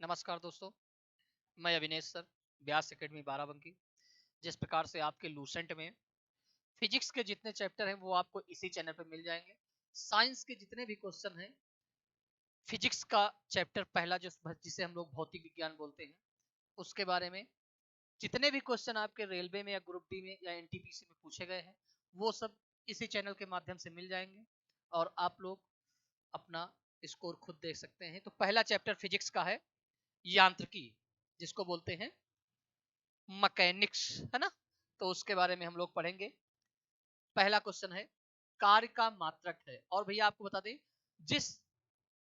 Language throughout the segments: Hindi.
नमस्कार दोस्तों, मैं अविनेश सर, व्यास एकेडमी बाराबंकी। जिस प्रकार से आपके लूसेंट में फिजिक्स के जितने चैप्टर हैं वो आपको इसी चैनल पर मिल जाएंगे। साइंस के जितने भी क्वेश्चन हैं, फिजिक्स का चैप्टर पहला जिसे हम लोग भौतिक विज्ञान बोलते हैं, उसके बारे में जितने भी क्वेश्चन आपके रेलवे में या ग्रुप डी में या एनटीपीसी में पूछे गए हैं, वो सब इसी चैनल के माध्यम से मिल जाएंगे और आप लोग अपना स्कोर खुद देख सकते हैं। तो पहला चैप्टर फिजिक्स का है यांत्रिकी, जिसको बोलते हैं मैकेनिक्स, है ना। तो उसके बारे में हम लोग पढ़ेंगे। पहला क्वेश्चन है कार्य का मात्रक है। और भैया आपको बता दें, जिस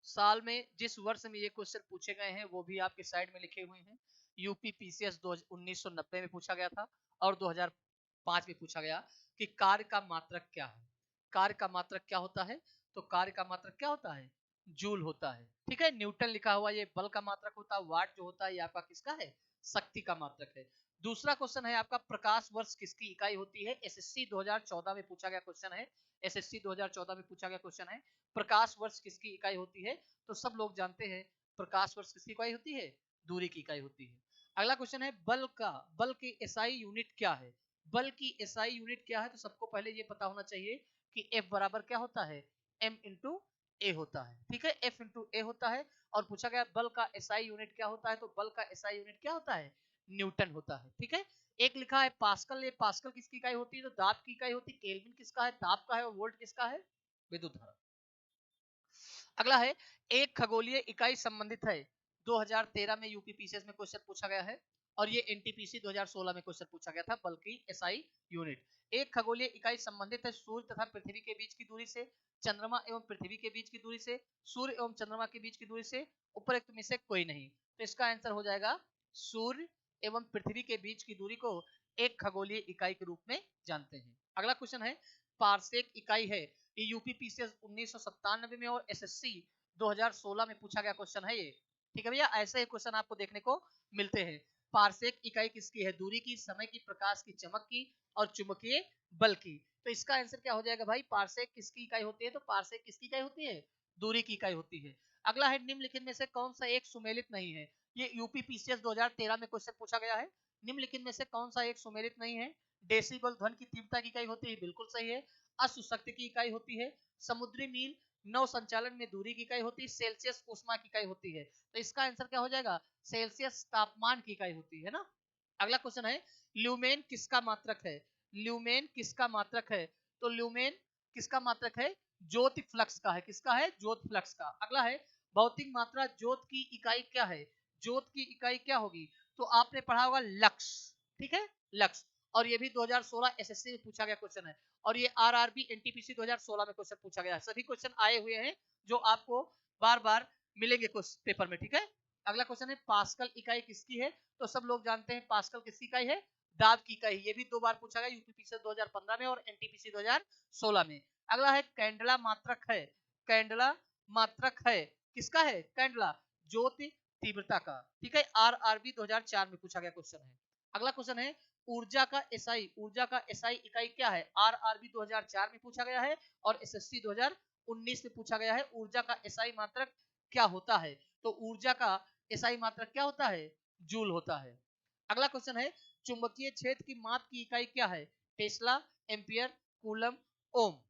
साल में जिस वर्ष में ये क्वेश्चन पूछे गए हैं वो भी आपके साइड में लिखे हुए हैं। यूपी पीसीएस 1990 में पूछा गया था और 2005 में पूछा गया कि कार्य का मात्रक क्या है। कार्य का मात्रक क्या होता है? तो कार्य का मात्रक क्या होता है? जूल होता है। ठीक है, न्यूटन लिखा हुआ ये बल का मात्रक होता है। वाट जो होता है ये आपका किसका है? शक्ति का मात्रक है। दूसरा क्वेश्चन है आपका प्रकाश वर्ष किसकी इकाई होती है? एसएससी 2014 में पूछा गया क्वेश्चन है। एसएससी 2014 में पूछा गया क्वेश्चन है, प्रकाश वर्ष किसकी इकाई होती है? तो सब लोग जानते हैं प्रकाश वर्ष किसकी इकाई होती है? दूरी की इकाई होती है। अगला क्वेश्चन है बल की एसआई यूनिट क्या है? बल की एसआई यूनिट क्या है? तो सबको पहले ये पता होना चाहिए कि F बराबर क्या होता है? M इंटू ए होता है। ठीक है, F इंटू ए होता है। और पूछा गया बल का एसआई यूनिट क्या होता है? तो बल का एसआई यूनिट क्या होता है? न्यूटन होता है। ठीक है, एक लिखा है पास्कल। ये पास्कल किसकी इकाई होती है? तो दाब की इकाई होती है। केल्विन किसका है? ताप का है। और वोल्ट किसका है? विद्युत धारा। अगला है एक खगोलीय इकाई संबंधित है। 2013 में यूपी पीसीएस में क्वेश्चन पूछा गया है और ये एनटीपीसी 2016 में क्वेश्चन पूछा गया था, बल की एसआई यूनिट। एक खगोलीय इकाई संबंधित है सूर्य तथा पृथ्वी के बीच की दूरी से, चंद्रमा एवं पृथ्वी के बीच की दूरी से, सूर्य एवं चंद्रमा के बीच की दूरी से, उपरोक्त में से कोई नहीं। तो इसका आंसर हो जाएगा सूर्य एवं पृथ्वी के बीच की दूरी को एक खगोलीय इकाई के रूप में जानते हैं। अगला क्वेश्चन है पारसेक इकाई है। ये यूपी पीसीएस 1997 में और एसएससी 2016 में पूछा गया क्वेश्चन है ये। ठीक है भैया, ऐसे ही क्वेश्चन आपको देखने को मिलते हैं। पारसेक इकाई किसकी है? दूरी की, समय की, प्रकाश की, चमक की और चुंबकीय बल की। तो इसका आंसर क्या हो जाएगा भाई? पारसेक किसकी इकाई होती है? तो पारसेक किसकी इकाई होती है? दूरी की इकाई होती है। अगला है निम्नलिखित में से कौन सा एक सुमेलित नहीं है? ये यूपी पीसीएस 2013 में क्वेश्चन पूछा गया है। निम्नलिखित में से कौन सा एक सुमेलित नहीं है? डेसिबल ध्वनि की तीव्रता की इकाई होती है, बिल्कुल सही है। अश्व शक्ति की इकाई होती है। समुद्री मील नौ संचालन में दूरी की इकाई होती है। सेल्सियस ऊष्मा की इकाई होती है। तो इसका आंसर क्या हो जाएगा? सेल्सियस तापमान की इकाई होती है ना। अगला क्वेश्चन है ल्यूमेन किसका मात्रक है? ल्यूमेन किसका मात्रक है? तो ल्यूमेन किसका मात्रक है? ज्योति फ्लक्स का है। किसका है? ज्योति फ्लक्स का। अगला है भौतिक मात्रा ज्योत की इकाई क्या है? ज्योत की इकाई क्या होगी? तो आपने पढ़ा होगा लक्स। ठीक है, लक्स। और ये भी 2016 एसएससी में पूछा गया क्वेश्चन है और ये आरआरबी एनटीपीसी 2016 में क्वेश्चन पूछा गया है। सभी क्वेश्चन आए हुए हैं जो आपको बार बार मिलेंगे पेपर में। ठीक है, अगला क्वेश्चन है पास्कल इकाई किसकी है? तो सब लोग जानते हैं पास्कल किसकी इकाई है? दाब की इकाई। ये भी दो बार पूछा गया, यूपीपीसी 2015 में और एनटीपीसी 2016 में। अगला है कैंडला मात्रक है। कैंडला मात्रक है किसका है? कैंडला ज्योति तीव्रता का। ठीक है, आरआरबी 2004 में पूछा गया क्वेश्चन है। अगला क्वेश्चन है ऊर्जा का एसआई। ऊर्जा का एसआई इकाई क्या है? आरआरबी 2004 में पूछा गया है और एसएससी 2019 में पूछा गया है। ऊर्जा का एसआई मात्रक क्या होता है? तो ऊर्जा का एसआई मात्रक क्या होता है? जूल होता है। अगला क्वेश्चन है चुंबकीय क्षेत्र की माप की इकाई क्या है? टेस्ला, एम्पियर, कूलम, ओम।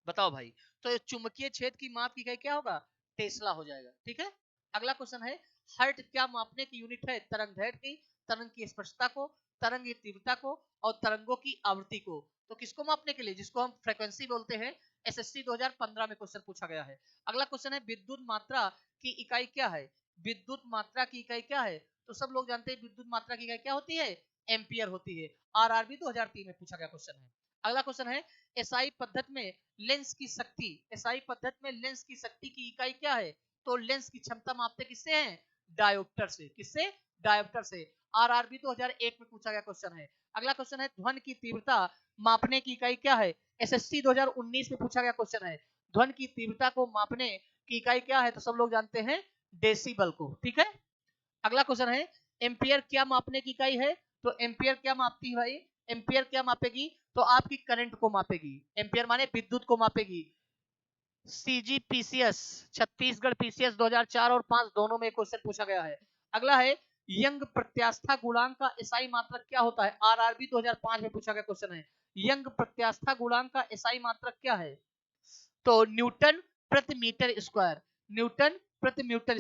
बताओ भाई। तो चुंबकीय क्षेत्र की माप की इकाई क्या होगा? टेस्ला हो जाएगा। ठीक है, अगला क्वेश्चन है हर्ट क्या मापने की यूनिट है? तरंग दैर्घ्य की, तरंग की स्पर्शता को, तरंग की तीव्रता को और तरंगों की आवृत्ति को। तो किसको मापने के लिए? जिसको हम फ्रीक्वेंसी बोलते हैं। एसएससी 2015 में क्वेश्चन पूछा गया है। अगला क्वेश्चन है विद्युत मात्रा की इकाई क्या है? विद्युत मात्रा की इकाई क्या है? तो सब लोग जानते हैं विद्युत मात्रा की इकाई क्या होती है? एम्पियर होती है। आरआरबी 2003 में पूछा गया क्वेश्चन है। अगला क्वेश्चन है एसआई पद्धति में लेंस की शक्ति। एसआई पद्धति में लेंस की शक्ति की इकाई क्या है? तो लेंस की क्षमता मापते किससे हैं? डायोप्टर से। किससे? डायोप्टर से। आरआरबी 2001 में पूछा गया क्वेश्चन है। अगला क्वेश्चन है ध्वनि की तीव्रता मापने की इकाई क्या है? एसएससी 2019 में पूछा गया क्वेश्चन है। ध्वनि की तीव्रता को मापने की इकाई क्या है? तो सब लोग जानते हैं डेसिबल को। ठीक है, अगला क्वेश्चन है एम्पियर क्या मापने की इकाई है? तो एम्पियर क्या मापती है भाई? एम्पियर क्या मापेगी? तो आपकी करंट को मापेगी। एम्पियर माने विद्युत को मापेगी। CGPCS छत्तीसगढ़ PCS 2004 और 5 दोनों में क्वेश्चन पूछा गया है। अगला है यंग प्रत्यास्था गुणांक का एसआई मात्रक क्या होता है? आरआरबी 2005 में पूछा गया क्वेश्चन है। यंग प्रत्यास्था गुणांक का एसआई मात्रक क्या है? तो न्यूटन प्रति मीटर स्क्वायर, न्यूटन प्रति मीटर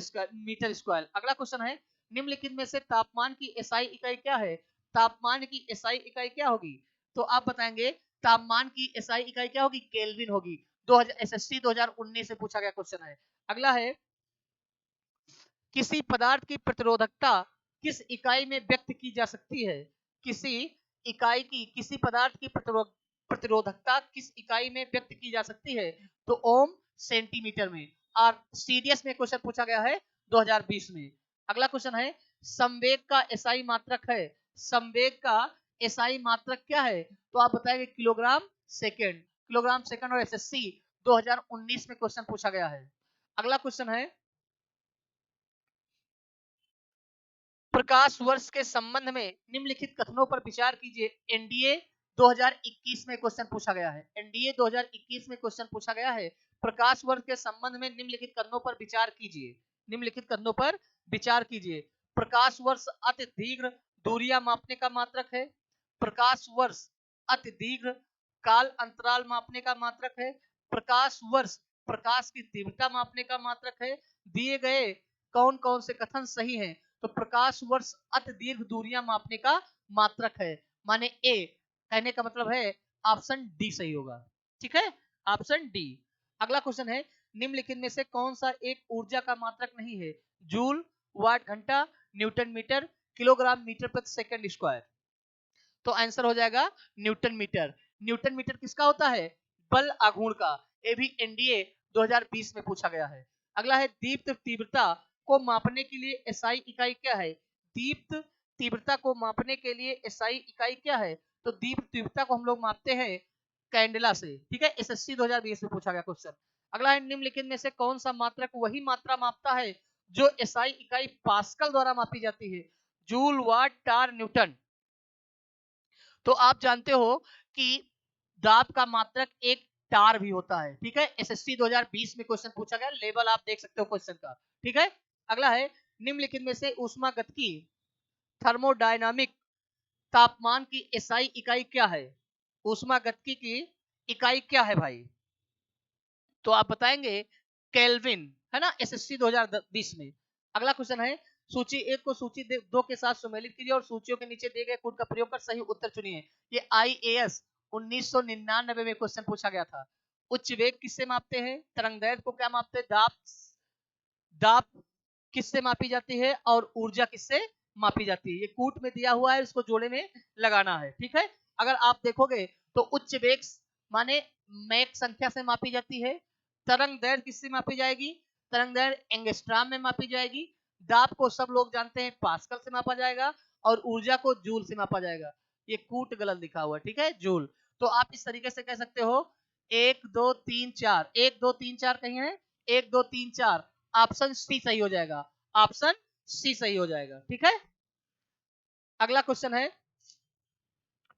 स्क्वायर। अगला क्वेश्चन है निम्नलिखित में से तापमान की एसआई इकाई क्या है? तापमान की एसआई इकाई क्या होगी? तो आप बताएंगे तापमान की एसआई इकाई क्या होगी? केल्विन होगी। 2000 एसएससी 2019 से पूछा गया क्वेश्चन है। अगला है किसी पदार्थ की प्रतिरोधकता किस इकाई में व्यक्त की जा सकती है? किसी पदार्थ की प्रतिरोधकता किस इकाई में व्यक्त की जा सकती है? तो ओम सेंटीमीटर में। और सीडीएस में क्वेश्चन पूछा गया है 2020 में। अगला क्वेश्चन है संवेग का एसआई मात्रक है, संवेग का एसआई मात्रक क्या है? तो आप बताएंगे किलोग्राम सेकंड और एसएससी 2019 में क्वेश्चन पूछा गया है। अगला क्वेश्चन है प्रकाश वर्ष के संबंध में निम्नलिखित कथनों पर विचार कीजिए। एनडीए 2021 में क्वेश्चन पूछा गया है। एनडीए 2021 में क्वेश्चन पूछा गया है प्रकाश वर्ष के संबंध में निम्नलिखित कथनों पर विचार कीजिए। निम्नलिखित कथनों पर विचार कीजिए। प्रकाश वर्ष अति दीर्घ दूरियां मापने का मात्रक है। प्रकाश वर्ष अति दीर्घ काल अंतराल मापने का मात्रक है। प्रकाश वर्ष प्रकाश की तीव्रता मापने का मात्रक है। दिए गए कौन कौन से कथन सही हैं? तो प्रकाश वर्ष अति दीर्घ दूरियां मापने का मात्रक है, माने ए। कहने का मतलब है ऑप्शन डी सही होगा। ठीक है, ऑप्शन डी। अगला क्वेश्चन है निम्नलिखित में से कौन सा एक ऊर्जा का मात्रक नहीं है? जूल, वाट घंटा, न्यूटन मीटर, किलोग्राम मीटर प्रति सेकंड स्क्वायर। तो आंसर हो जाएगा न्यूटन मीटर। न्यूटन मीटर किसका होता है? बल आघूर्ण का। ये भी एनडीए 2020 में पूछा गया है। अगला है दीप्त तीव्रता को मापने के लिए एसआई इकाई क्या है? दीप्त तीव्रता को मापने के लिए एसआई इकाई क्या है? तो दीप्त तीव्रता को हम लोग मापते हैं कैंडेला से। ठीक है, एसएससी 2020 में पूछा गया क्वेश्चन। अगला है निम्नलिखित में से कौन सा मात्रक वही मात्रा मापता है जो एसआई इकाई पास्कल द्वारा मापी जाती है? जूल, वाट, टार, न्यूटन। तो आप जानते हो कि दाब का मात्रक एक टार भी होता है। ठीक है, एसएससी 2020 में क्वेश्चन पूछा गया, लेवल आप देख सकते हो क्वेश्चन का। ठीक है, अगला है निम्नलिखित में से ऊष्मागतिकी थर्मोडायनामिक तापमान की एसआई इकाई क्या है? ऊष्मागतिकी की इकाई क्या है भाई? तो आप बताएंगे केल्विन, है ना, एसएससी 2020 में। अगला क्वेश्चन है सूची 1 को सूची 2 के साथ सुमेलित कीजिए और सूचियों के नीचे दिए गए कोड का प्रयोग कर सही उत्तर चुनिए। ये आईएएस 1999 में क्वेश्चन पूछा गया था। उच्च वेग किससे मापते हैं? तरंगदैर्घ्य को क्या मापते हैं? दाब किससे मापी जाती है और ऊर्जा किससे मापी जाती है? ये कूट में दिया हुआ है, इसको जोड़े में लगाना है। ठीक है, अगर आप देखोगे तो उच्च वेग माने मैक संख्या से मापी जाती है। तरंग दैर्घ्य किससे मापी जाएगी? तरंग दैर्घ्य एंगस्ट्राम में मापी जाएगी। दाब को सब लोग जानते हैं पास्कल से मापा जाएगा और ऊर्जा को जूल से मापा जाएगा। ये कूट गलत लिखा हुआ है, ठीक है, जूल। तो आप इस तरीके से कह सकते हो 1 2 3 4, 1 2 3 4 कहीं है, 1 2 3 4, ऑप्शन सी सही हो जाएगा, ऑप्शन सी सही हो जाएगा। ठीक है, अगला क्वेश्चन है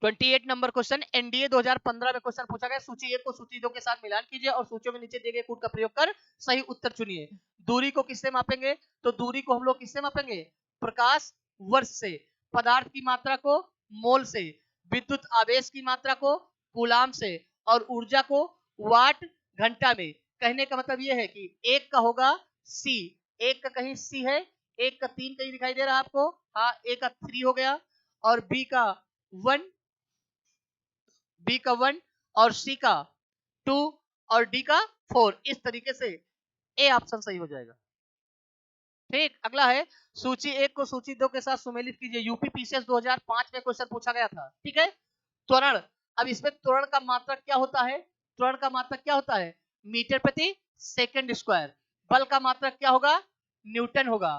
28 नंबर क्वेश्चन। एनडीए 2015 में क्वेश्चन पूछा गया सूची 1 को सूची 2 के साथ मिलान कीजिए और सूचियों के नीचे दिए गए कोड का प्रयोग कर सही उत्तर चुनिए। दूरी को किससे मापेंगे? तो दूरी को हम लोग किससे मापेंगे? प्रकाश वर्ष से। पदार्थ की मात्रा को मोल से। विद्युत आवेश की मात्रा को कूलाम से और ऊर्जा को वाट घंटा में। कहने का मतलब यह है कि एक का होगा सी, एक का कहीं सी है, एक का 3 कहीं दिखाई दे रहा है आपको, हाँ, एक का 3 हो गया और बी का 1, बी का 1 और सी का 2 और डी का 4। इस तरीके से ए ऑप्शन सही हो जाएगा। ठीक, अगला है सूची 1 को सूची 2 के साथ सुमेलित कीजिए। यूपी पीसीएस 2005 में क्वेश्चन पूछा गया था। ठीक है, त्वरण। अब इसमें त्वरण का मात्रक क्या होता है? त्वरण का मात्रक क्या होता है? मीटर प्रति सेकंड स्क्वायर। बल का मात्रक क्या होगा? न्यूटन होगा।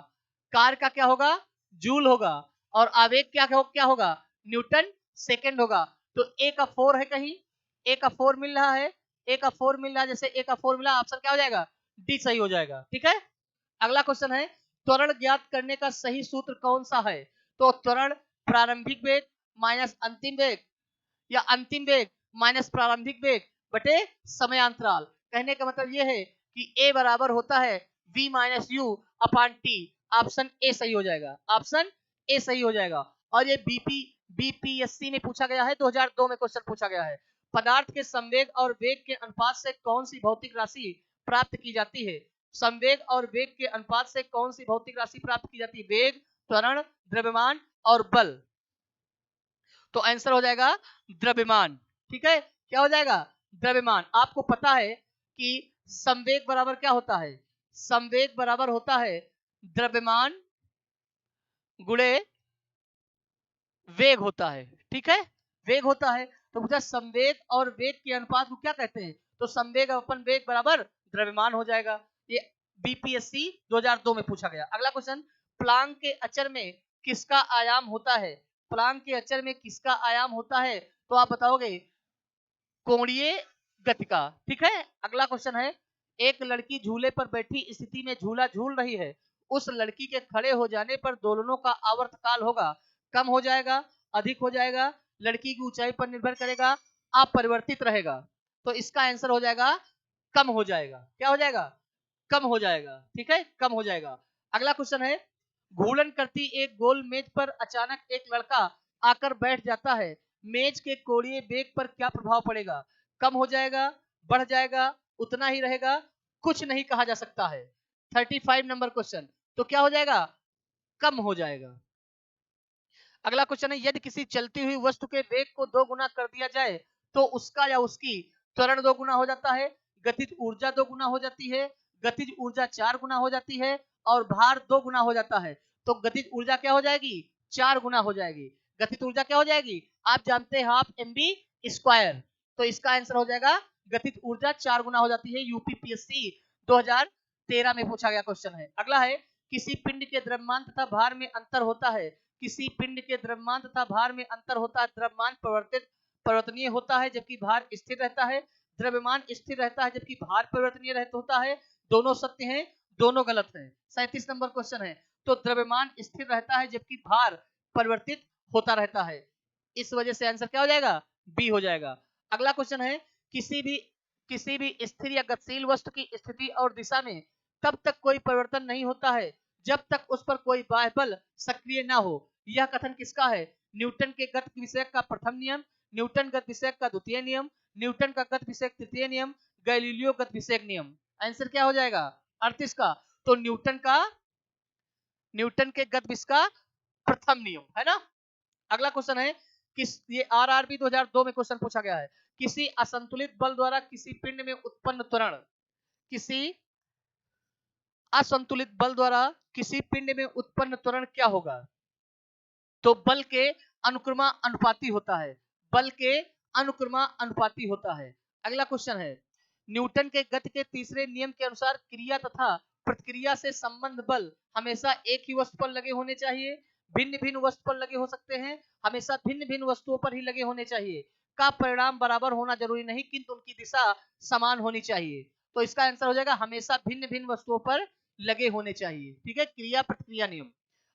कार्य का क्या होगा? जूल होगा। और आवेग क्या होगा? न्यूटन सेकंड होगा। तो ए का 4 है, कहीं ए का 4 मिल रहा है, ए का 4 मिल रहा है, जैसे ए का 4 मिला, ऑप्शन क्या हो जाएगा? डी सही हो जाएगा। ठीक है, अगला क्वेश्चन है त्वरण ज्ञात करने का सही सूत्र कौन सा है? तो त्वरण प्रारंभिक वेग माइनस अंतिम वेग या अंतिम वेग माइनस प्रारंभिक वेग बटे समयांतराल। कहने का मतलब ये है कि A बराबर होता है V minus you upon T. Option A सही हो जाएगा, ऑप्शन ए सही हो जाएगा। और ये बीपीएससी में पूछा गया है, 2002 में क्वेश्चन पूछा गया है। पदार्थ के संवेग और वेग के अनुपात से कौन सी भौतिक राशि प्राप्त की जाती है? संवेग और वेग के अनुपात से कौन सी भौतिक राशि प्राप्त की जाती है? वेग, त्वरण, द्रव्यमान और बल। तो आंसर हो जाएगा द्रव्यमान। ठीक है, क्या हो जाएगा? द्रव्यमान। आपको पता है कि संवेग बराबर क्या होता है? संवेग बराबर होता है द्रव्यमान गुणे वेग होता है। ठीक है, वेग होता है। तो पूछा संवेग और वेग के अनुपात को क्या कहते हैं? तो संवेग अपन वेग बराबर द्रव्यमान हो जाएगा। ये बीपीएससी 2002 में पूछा गया। अगला क्वेश्चन, प्लांक के अचर में किसका आयाम होता है? प्लांक के अचर में किसका आयाम होता है? तो आप बताओगे कोणीय गति का। ठीक है, अगला क्वेश्चन है, एक लड़की झूले पर बैठी स्थिति में झूला झूल रही है, उस लड़की के खड़े हो जाने पर दोलनों का आवर्तकाल होगा, कम हो जाएगा, अधिक हो जाएगा, लड़की की ऊंचाई पर निर्भर करेगा, अपरिवर्तित रहेगा? तो इसका आंसर हो जाएगा कम हो जाएगा। क्या हो जाएगा? कम हो जाएगा। ठीक है, कम हो जाएगा। अगला क्वेश्चन है, घूलन करती एक गोल मेज पर अचानक एक लड़का आकर बैठ जाता है, मेज के कोणीय वेग पर क्या प्रभाव पड़ेगा? कम हो जाएगा, बढ़ जाएगा, उतना ही रहेगा, कुछ नहीं कहा जा सकता है। 35 नंबर क्वेश्चन, तो क्या हो जाएगा? कम हो जाएगा। अगला क्वेश्चन है, यदि किसी चलती हुई वस्तु के वेग को 2 गुना कर दिया जाए तो उसका या उसकी त्वरण 2 गुना हो जाता है, गतिज ऊर्जा 2 गुना हो जाती है, गतिज ऊर्जा 4 गुना हो जाती है और भार 2 गुना हो जाता है। तो गतिज ऊर्जा क्या हो जाएगी? 4 गुना हो जाएगी। गतिज ऊर्जा क्या हो जाएगी? आप जानते हैं हाफ mv स्क्वायर। तो इसका आंसर हो जाएगा गतिज ऊर्जा 4 गुना हो जाती है। यूपीपीएससी 2013 में पूछा गया क्वेश्चन है। अगला है, किसी पिंड के द्रव्यमान तथा भार में अंतर होता है। किसी पिंड के द्रव्यमान तथा भार में अंतर होता है। द्रव्यमान परिवर्तनीय होता है जबकि भार स्थिर रहता है। द्रव्यमान स्थिर रहता है जबकि भार परिवर्तनीय होता है। दोनों सत्य हैं, दोनों गलत हैं। 37 नंबर क्वेश्चन है, तो द्रव्यमान स्थिर रहता है जबकि भार परिवर्तित होता रहता है। इस वजह से आंसर क्या हो जाएगा? बी हो जाएगा। अगला क्वेश्चन है, किसी भी स्थिर या गतिशील वस्तु की स्थिति और दिशा में तब तक कोई परिवर्तन नहीं होता है जब तक उस पर कोई बाह्य बल सक्रिय ना हो। यह कथन किसका है? न्यूटन के गति विषयक का प्रथम नियम, न्यूटन गति विषयक का द्वितीय नियम, न्यूटन का गति विषयक तृतीय नियम, गैलीलियो गति विषयक नियम। आंसर क्या हो जाएगा? 38 का। तो न्यूटन के गति विषय का प्रथम नियम है ना। अगला क्वेश्चन है, ये आरआरबी 2002 में क्वेश्चन पूछा गया है, किसी असंतुलित बल द्वारा किसी पिंड में उत्पन्न त्वरण, किसी असंतुलित बल द्वारा किसी पिंड में उत्पन्न त्वरण क्या होगा? तो बल के अनुक्रमानुपाती होता है, बल के अनुक्रमानुपाती होता है। अगला क्वेश्चन है, न्यूटन के गति के तीसरे नियम के अनुसार क्रिया तथा प्रतिक्रिया से संबंध बल हमेशा एक ही वस्तु पर लगे होने चाहिए, भिन्न भिन्न वस्तु पर लगे हो सकते हैं, हमेशा भिन्न भिन्न वस्तुओं पर ही लगे होने चाहिए, का परिणाम बराबर होना जरूरी नहीं किंतु उनकी दिशा समान होनी चाहिए। तो इसका आंसर हो जाएगा हमेशा भिन्न भिन्न वस्तुओं पर लगे होने चाहिए। ठीक है, क्रिया प्रतिक्रिया नियम।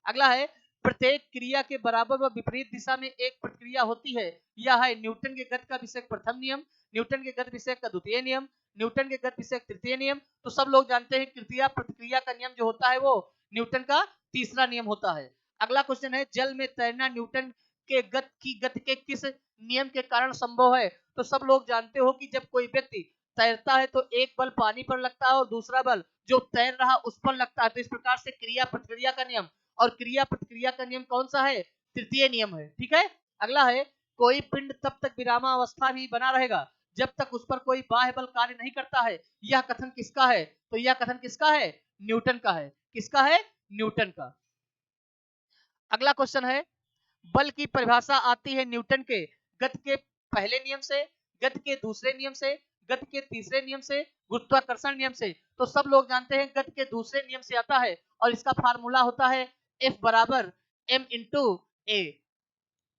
अगला है, प्रत्येक क्रिया के बराबर व विपरीत दिशा में एक प्रतिक्रिया होती है, यह है न्यूटन के गति का विषयक प्रथम नियम, न्यूटन के गति विषयक का द्वितीय नियम, न्यूटन के गति विषयक तृतीय नियम। तो सब लोग जानते हैं क्रिया प्रतिक्रिया का नियम जो होता है वो न्यूटन का तीसरा नियम होता है। अगला क्वेश्चन है, जल में तैरना न्यूटन के गति के किस नियम के कारण संभव है? तो सब लोग जानते हो कि जब कोई व्यक्ति तैरता है तो एक बल पानी पर लगता है और दूसरा बल जो तैर रहा उस पर लगता है। तो इस प्रकार से क्रिया प्रतिक्रिया का नियम, और क्रिया प्रतिक्रिया का नियम कौन सा है? तृतीय नियम है। ठीक है, अगला है, कोई पिंड तब तक विरामावस्था भी बना रहेगा जब तक उस पर कोई बाह्य बल कार्य नहीं करता है। यह कथन किसका है? तो यह कथन किसका है? न्यूटन का है। किसका है? न्यूटन का। अगला क्वेश्चन है, बल की परिभाषा आती है न्यूटन के गति के पहले नियम से, गति के दूसरे नियम से, गति के तीसरे नियम से, गुरुत्वाकर्षण नियम से। तो सब लोग जानते हैं गति के दूसरे नियम से आता है और इसका फार्मूला होता है F बराबर m इंटू ए,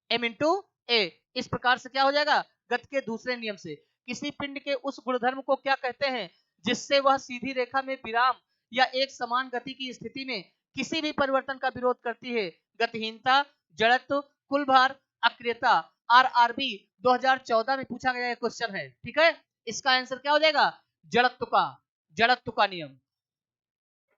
m इंटू ए। इस प्रकार से क्या हो जाएगा? गति के दूसरे नियम से। किसी पिंड के उस गुणधर्म को क्या कहते हैं जिससे वह सीधी रेखा में विराम या एक समान गति की स्थिति में किसी भी परिवर्तन का विरोध करती है? गतिहीनता, जड़त्व, कुल भार, अक्रियता। आरआरबी 2014 में पूछा गया क्वेश्चन है। ठीक है, इसका आंसर क्या हो जाएगा? जड़त्व का नियम।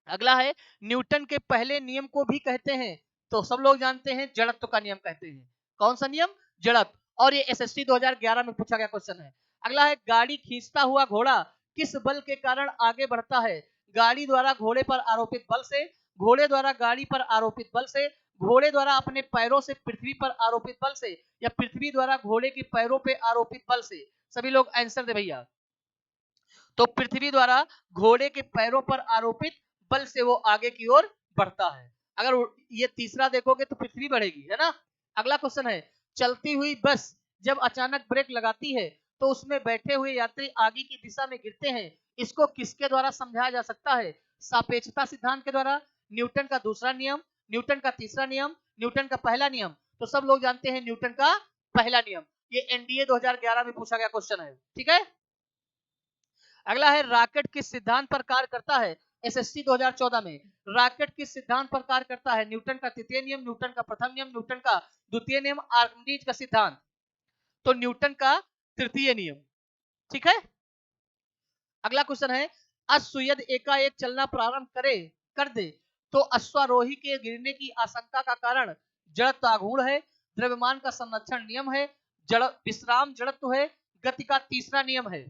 अगला है न्यूटन के पहले नियम को भी कहते हैं, तो सब लोग जानते हैं जड़त्व का नियम कहते हैं। कौन सा नियम? जड़त्व। और ये एसएससी 2011 में पूछा गया क्वेश्चन है। अगला है गाड़ी खींचता हुआ घोड़ा किस बल के कारण आगे बढ़ता है? गाड़ी द्वारा घोड़े पर आरोपित बल से, घोड़े द्वारा गाड़ी पर आरोपित बल से, घोड़े द्वारा अपने पैरों से पृथ्वी पर आरोपित बल से, या पृथ्वी द्वारा घोड़े के पैरों पर आरोपित बल से। सभी लोग आंसर दे भैया। तो पृथ्वी द्वारा घोड़े के पैरों पर आरोपित बल से वो आगे की ओर बढ़ता है। अगर ये तीसरा देखोगे तो पृथ्वी बढ़ेगी, है ना। अगला क्वेश्चन है चलती हुई बस जब अचानक ब्रेक लगाती है तो उसमें बैठे हुए यात्री आगे की दिशा में गिरते हैं, इसको किसके द्वारा समझाया जा सकता है? सापेक्षता सिद्धांत के द्वारा, न्यूटन का दूसरा नियम, न्यूटन का तीसरा नियम, न्यूटन का पहला नियम। तो सब लोग जानते हैं न्यूटन का पहला नियम। ये एनडीए 2011 में पूछा गया क्वेश्चन है, ठीक है। अगला है रॉकेट किस सिद्धांत पर कार्य करता है? एसएससी 2014 में रॉकेट किस सिद्धांत पर कार्य करता है? न्यूटन का तृतीय नियम, न्यूटन का प्रथम नियम, न्यूटन का द्वितीय नियम, आर्किमिडीज का सिद्धांत। तो न्यूटन का तृतीय नियम, ठीक है। अगला क्वेश्चन है अश्व यदि एकाएक चलना प्रारंभ कर दे तो अश्वारोही के गिरने की आशंका का कारण जड़त्व आघूर्ण है, द्रव्यमान का संरक्षण नियम है, विश्राम जड़त्व है, गति का तीसरा नियम है।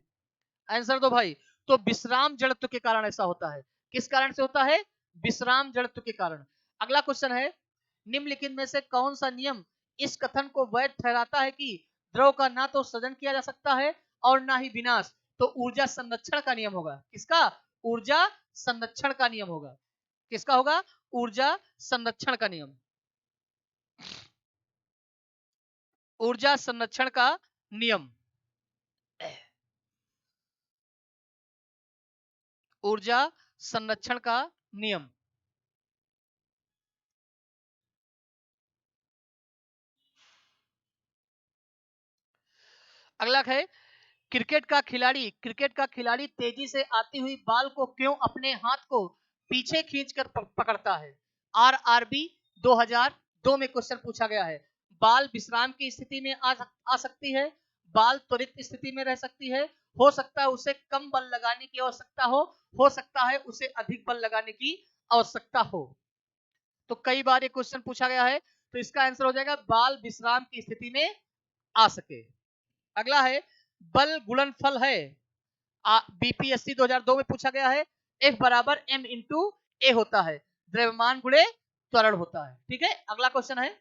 आंसर दो भाई। तो विश्राम जड़त्व के कारण ऐसा होता है। किस कारण से होता है? विश्राम जड़त्व के कारण। अगला क्वेश्चन है निम्नलिखित में से कौन सा नियम इस कथन को वैध ठहराता है कि द्रव का ना तो सृजन किया जा सकता है और ना ही विनाश? तो ऊर्जा संरक्षण का नियम होगा। किसका? ऊर्जा संरक्षण का नियम होगा। किसका होगा? ऊर्जा संरक्षण का नियम। ऊर्जा संरक्षण का नियम, ऊर्जा संरक्षण का नियम। अगला है क्रिकेट का खिलाड़ी तेजी से आती हुई बॉल को क्यों अपने हाथ को पीछे खींचकर पकड़ता है? आरआरबी 2002 में क्वेश्चन पूछा गया है। बॉल विश्राम की स्थिति में आ सकती है, बॉल त्वरित स्थिति में रह सकती है, हो सकता है उसे कम बल लगाने की आवश्यकता हो सकता है उसे अधिक बल लगाने की आवश्यकता हो। तो कई बार ये क्वेश्चन पूछा गया है, तो इसका आंसर हो जाएगा बॉल विश्राम की स्थिति में आ सके। अगला है बल गुणनफल है, बीपीएससी 2002 में पूछा गया है। F बराबर m इंटू ए होता है, द्रव्यमान गुणे त्वरण होता है, ठीक है। अगला क्वेश्चन है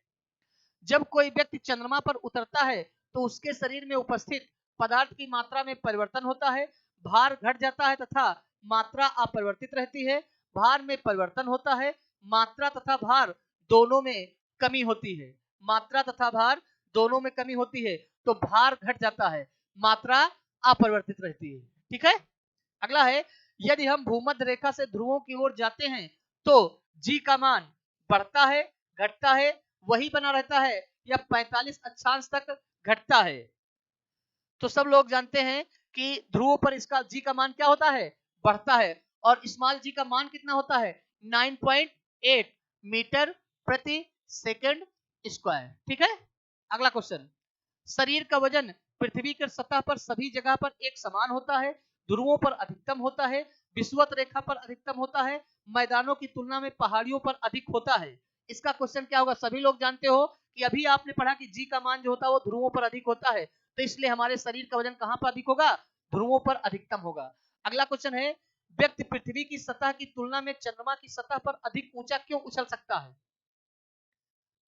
जब कोई व्यक्ति चंद्रमा पर उतरता है तो उसके शरीर में उपस्थित पदार्थ की मात्रा में परिवर्तन होता है, भार घट जाता है तथा मात्रा अपरिवर्तित रहती है, भार में परिवर्तन होता है, मात्रा तथा भार दोनों में कमी होती है, मात्रा तथा भार दोनों में कमी होती है, तो भार घट जाता है, मात्रा अपरिवर्तित रहती है, ठीक है। अगला है यदि हम भूमध्य रेखा से ध्रुवों की ओर जाते हैं तो जी का मान बढ़ता है, घटता है, वही बना रहता है, या 45 अक्षांश तक घटता है? तो सब लोग जानते हैं कि ध्रुव पर इसका जी का मान क्या होता है? बढ़ता है। और स्मॉल जी का मान कितना होता है? 9.8 मीटर प्रति सेकंड स्क्वायर, ठीक है। अगला क्वेश्चन शरीर का वजन पृथ्वी की सतह पर सभी जगह पर एक समान होता है, ध्रुवों पर अधिकतम होता है, विषुवत रेखा पर अधिकतम होता है, मैदानों की तुलना में पहाड़ियों पर अधिक होता है। इसका क्वेश्चन क्या होगा? सभी लोग जानते हो कि अभी आपने पढ़ा कि जी का मान जो होता है वो ध्रुवों पर अधिक होता है, तो इसलिए हमारे शरीर का वजन कहां पर अधिक होगा? ध्रुवों पर अधिकतम होगा। अगला क्वेश्चन है व्यक्ति पृथ्वी की सतह की तुलना में चंद्रमा की सतह पर अधिक ऊंचा क्यों उछल सकता है?